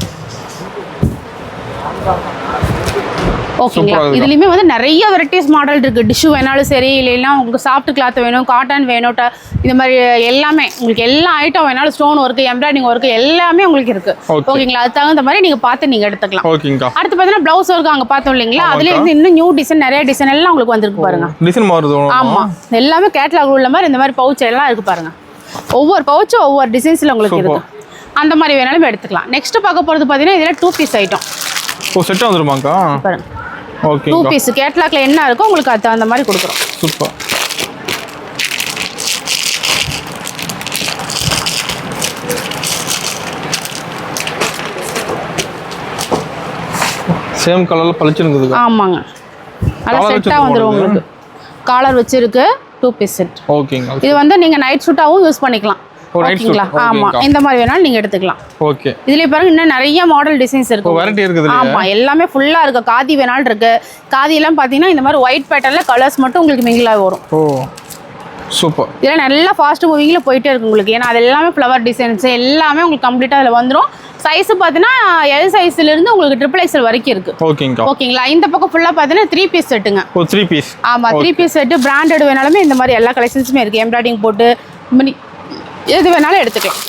ஓகேங்களா இதுலயுமே வந்து நிறைய வெரைட்டிஸ் மாடல் இருக்கு டிஷ்யூ வேணாலும் சரி இல்லைன்னா உங்களுக்கு சாஃப்ட் கிளாத் வேணும் காட்டன் வேணும் இந்த மாதிரி எல்லாமே உங்களுக்கு எல்லா ஐட்டம் வேணாலும் ஸ்டோன் ஒர்க் எம்ப்ராய்டிங் ஒர்க் எல்லாமே உங்களுக்கு இருக்கு ஓகேங்களா அது தகுந்த மாதிரி நீங்க பார்த்து நீங்க எடுத்துக்கலாம் அடுத்து பார்த்தீங்கன்னா பிளவுஸ் ஒர்க் அங்க பார்த்தோம் இல்லைங்களா அதுல இருந்து இன்னும் நியூ டிசைன் நிறைய டிசைன் எல்லாம் உங்களுக்கு வந்திருக்கு பாருங்க டிசைன் மாறுது ஆமா எல்லாமே கேட்டலாக் உள்ள மாதிரி இந்த மாதிரி பவுச் எல்லாம் இருக்கு பாருங்க ஒவ்வொரு பவுச்சும் ஒவ்வொரு டிசைன்ஸ்ல உங்களுக்கு இருக்கு அந்த மாதிரி வேணாலும் எடுத்துக்கலாம் நெக்ஸ்ட் பார்க்க போறது பாத்தீங்கன்னா இதுல 2 பீஸ் ஐட்டம் செட் வந்துருமாக்கா பாருங்க ஓகே 2 பீஸ் கேட்டலாக்ல என்ன இருக்கோ உங்களுக்கு அது அந்த மாதிரி கொடுக்குறோம் சூப்பர் சேம் கலர்ல பளிச்சிருக்குது ஆமாங்க நல்லா செட்டா வந்துரும் உங்களுக்கு காலர் வச்சிருக்கு 2 பீஸ் செட் ஓகேங்க இது வந்து நீங்க நைட் ஷூட்டாவும் யூஸ் பண்ணிக்கலாம் ஓகேங்களா ஆமா இந்த மாதிரி வேணாலும் நீங்க எடுத்துக்கலாம் ஓகே இதுல பாருங்க இன்னும் நிறைய மாடல் டிசைன்ஸ் இருக்கு வெரைட்டி இருக்குது ஆமா எல்லாமே ஃபுல்லா இருக்கு காதி வேணாலும் இருக்கு காதி எல்லாம் பாத்தீங்கன்னா இந்த மாதிரி ஒயிட் பேட்டர்ன்ல கலர்ஸ் மட்டும் உங்களுக்கு மிங்கிலா வரும் சூப்பர். இதெல்லாம் நல்லா ஃபாஸ்ட் மூவிங்கில் போயிட்டே இருக்கும் உங்களுக்கு. ஏன்னா அது எல்லாமே ஃப்ளவர் டிசைன்ஸ் எல்லாமே உங்களுக்கு கம்ப்ளீட்டாக அதில் வந்துடும். சைஸ் பார்த்தீங்கன்னா எல் சைஸ்லேருந்து உங்களுக்கு XXL வரைக்கும் இருக்குது. ஓகேங்களா. இந்த பக்கம் ஃபுல்லாக பார்த்தீங்கன்னா 3 பீஸ் செட்டுங்க. 3 பீஸ். ஆமாம், 3 பீஸ் செட்டு. பிராண்டட் வேணாலுமே இந்த மாதிரி எல்லா கலெக்ஷன்ஸுமே இருக்குது. எம்ப்ராய்டிங் போட்டு எது வேணாலும் எடுத்துக்கலாம்.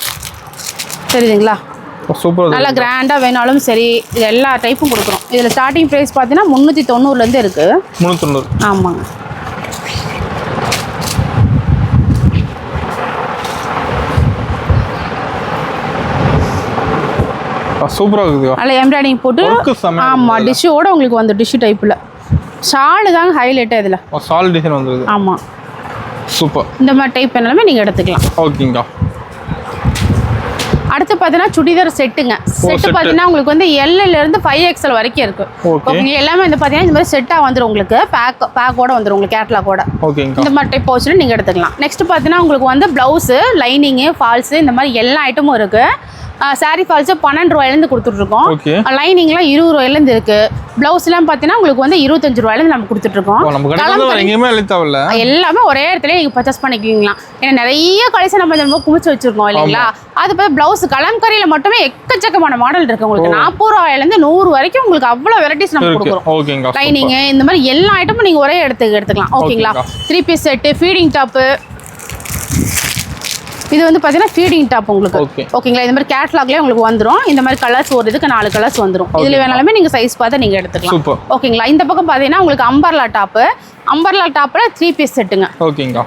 தெரியுதுங்களா? சூப்பர். நல்லா கிராண்டாக வேணாலும் சரி, இது எல்லா டைப்பும் கொடுக்குறோம். இதில் ஸ்டார்டிங் ப்ரைஸ் பார்த்தீங்கன்னா 390லேருந்து இருக்குது. 390. ஆமாங்க. சூப்பராக இருக்குது. அதில் எம்ப்ராய்டிங் போட்டு ஆமாம் டிஷ்ஷோட உங்களுக்கு வந்து டிஷ்ஷு டைப்பில் ஷாலு தாங்க ஹைலைட்டு இதில். ஷால் டிசைன் வந்துருது. ஆமாம் சூப்பர். இந்த மாதிரி டைப் வேணாலுமே நீங்கள் எடுத்துக்கலாம். ஓகேங்கா. அடுத்து பார்த்தீங்கன்னா சுடிதார் செட்டுங்க. செட்டு பார்த்தீங்கன்னா உங்களுக்கு வந்து Lலேருந்து 5XL வரைக்கும் இருக்கு. ஓகே. எல்லாமே வந்து பார்த்தீங்கன்னா இந்த மாதிரி செட்டாக வந்துடும் உங்களுக்கு. பேக்கோட வந்துடும் உங்களுக்கு, கேட்லாகோட. இந்த மாதிரி டைப் பவுச்சில் நீங்கள் எடுத்துக்கலாம். நெக்ஸ்ட் பார்த்தீங்கன்னா உங்களுக்கு வந்து ப்ளவுஸு, லைனிங்கு, ஃபால்ஸு இந்த மாதிரி எல்லா ஐட்டமும் இருக்கு. சாரி ஃபால்ஸு 12 ரூபாயிலேருந்து கொடுத்துட்ருக்கோம். லைனிங்லாம் 20 ரூபாயிலேருந்து இருக்கு. ப்ளவுஸ்லாம் பார்த்தீங்கன்னா உங்களுக்கு வந்து 25 ரூபாயிலேருந்து நம்ம கொடுத்துட்ருக்கோம். எல்லாமே ஒரே இடத்துல நீங்கள் பர்ச்சேஸ் பண்ணிக்கலாம். ஏன்னா நிறைய கலெக்ஷன் நம்ம குமிச்சு வச்சிருக்கோம் இல்லைங்களா. அது பார்த்து ப்ளவுஸ் கலம்கரியில் மட்டுமே எக்கச்சக்கமான மாடல் இருக்கு உங்களுக்கு. 40 ரூபாயிலேருந்து 100 வரைக்கும் உங்களுக்கு அவ்வளோ வெரைட்டிஸ் நம்ம கொடுக்குறோம். லைனிங்கு இந்த மாதிரி எல்லா ஐட்டமும் நீங்கள் ஒரே இடத்துக்கு எடுத்துக்கலாம். ஓகேங்களா. 3 பீஸ் செட்டு, ஃபீடிங் டாப்பு. இது வந்து பார்த்தீங்கன்னா ஃபீடிங் டாப் உங்களுக்கு. ஓகேங்களா. இந்த மாதிரி கேட்லாக்லேயே உங்களுக்கு வந்துடும். இந்த மாதிரி கலர்ஸ் ஒரு இதுக்கு 4 கலர்ஸ் வந்துடும். இதில் வேணாலுமே நீங்கள் சைஸ் பார்த்து நீங்கள் எடுத்துக்கலாம். ஓகேங்களா. இந்த பக்கம் பார்த்தீங்கன்னா உங்களுக்கு அம்பர்லா டாப்பு. அம்பர்லா டாப்பில் 3 பீஸ் செட்டுங்க. ஓகேங்களா.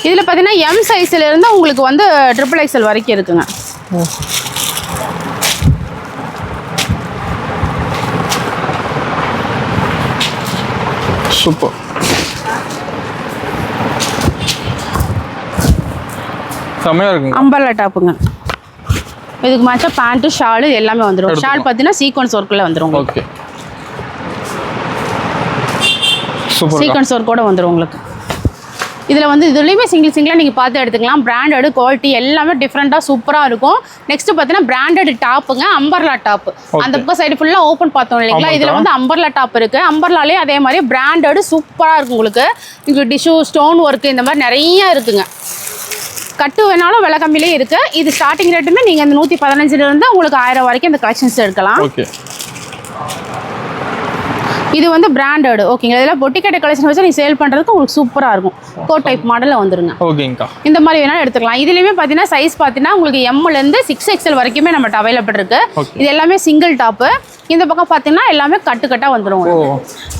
இதில் பார்த்தீங்கன்னா M சைஸ்லேருந்து உங்களுக்கு வந்து XXL வரைக்கும் இருக்குங்க. சூப்பர். செமையா இருக்குங்க. அம்பர்லா டாப்புங்க. இதுக்கு மேட்சா பேண்ட், ஷால் எல்லாமே வந்துடும். ஷால் பார்த்தீங்கன்னா சீக்வன்ஸ் ஒர்க்கில் வந்துடும். ஓகே. சூப்பர். சீக்வன்ஸ் ஒர்க்கோட வந்துடும் உங்களுக்கு. இதில் வந்து இதுலேயுமே சிங்கிளாக நீங்கள் பார்த்து எடுத்துக்கலாம். பிராண்டடு குவாலிட்டி எல்லாமே டிஃப்ரெண்ட்டாக சூப்பராக இருக்கும். நெக்ஸ்ட் பார்த்தீங்கன்னா பிராண்டட் டாப்புங்க, அம்பர்லா டாப்பு. அந்த பக்கம் சைடு ஃபுல்லாக ஓப்பன் பார்த்தோம் இல்லைங்களா. இதில் வந்து அம்பர்லா டாப் இருக்குது. அம்பர்லாலே அதே மாதிரி பிராண்டடு சூப்பராக இருக்கும் உங்களுக்கு. இங்கே டிஷ்யூ, ஸ்டோன் ஒர்க்கு இந்த மாதிரி நிறைய இருக்குங்க. கட்டு வேணாலும் விலை கம்மியிலே இருக்குது. இது ஸ்டார்டிங் ரேட்டுமே நீங்கள் இந்த 115லேருந்து உங்களுக்கு 1000 வரைக்கும் இந்த கலெக்ஷன்ஸ் எடுக்கலாம். ஓகே. இது வந்து பிராண்டடு. ஓகேங்க. இதெல்லாம் பொட்டிக்கட்டை கலெக்ஷன் வச்சு நீங்கள் சேல் பண்ணுறதுக்கு உங்களுக்கு சூப்பராக இருக்கும். கோட் டைப் மாடலில் வந்துருங்க. ஓகேங்கா. இந்த மாதிரி வேணாலும் எடுத்துக்கலாம். இதுலேயுமே பார்த்தீங்கன்னா சைஸ் பார்த்தீங்கன்னா உங்களுக்கு Mலேருந்து 6XL வரைக்குமே நம்மகிட்ட அவைலபிள் இருக்குது. இது எல்லாமே சிங்கிள் டாப்பு. இந்த பக்கம் பார்த்தீங்கன்னா எல்லாமே கட்டாக வந்துடும்.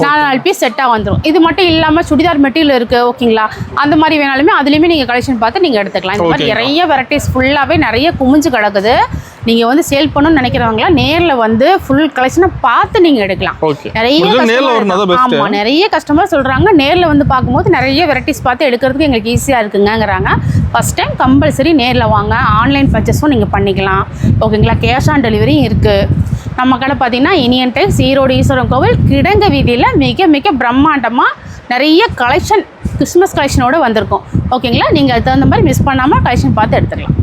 4 பீஸ் செட்டாக வந்துடும். இது மட்டும் இல்லாமல் சுடிதார் மெட்டீரியல் இருக்குது. ஓகேங்களா. அந்த மாதிரி வேணாலுமே அதுலேயுமே நீங்கள் கலெக்ஷன் பார்த்து நீங்கள் எடுத்துக்கலாம். இந்த மாதிரி நிறைய வெரைட்டிஸ் ஃபுல்லாகவே நிறைய குமிஞ்சு கிடக்குது. நீங்கள் வந்து சேல் பண்ணணும்னு நினைக்கிறவங்களா நேரில் வந்து ஃபுல் கலெக்ஷனை பார்த்து நீங்கள் எடுக்கலாம். நிறைய கஸ்டமர் சொல்கிறாங்க நேரில் வந்து பார்க்கும்போது நிறைய வெரைட்டிஸ் பார்த்து எடுக்கிறதுக்கு எங்களுக்கு ஈஸியாக இருக்குங்கிறாங்க. ஃபஸ்ட் டைம் கம்பல்சரி நேரில் வாங்க. ஆன்லைன் பர்ச்சேஸும் நீங்கள் பண்ணிக்கலாம். ஓகேங்களா. கேஷ் ஆன் டெலிவரியும் இருக்குது. நம்ம கடை பார்த்தீங்கன்னா இனியன் டைப்ஸ், ஈரோடு ஈஸ்வரன் கோவில் கிடங்கு வீதியில் மிக மிக பிரம்மாண்டமாக நிறைய கலெக்ஷன் கிறிஸ்மஸ் கலெக்ஷனோடு வந்திருக்கும். ஓகேங்களா. நீங்கள் அதுக்கு தகுந்த மாதிரி மிஸ் பண்ணாமல் கலெக்ஷன் பார்த்து எடுத்துக்கலாம்.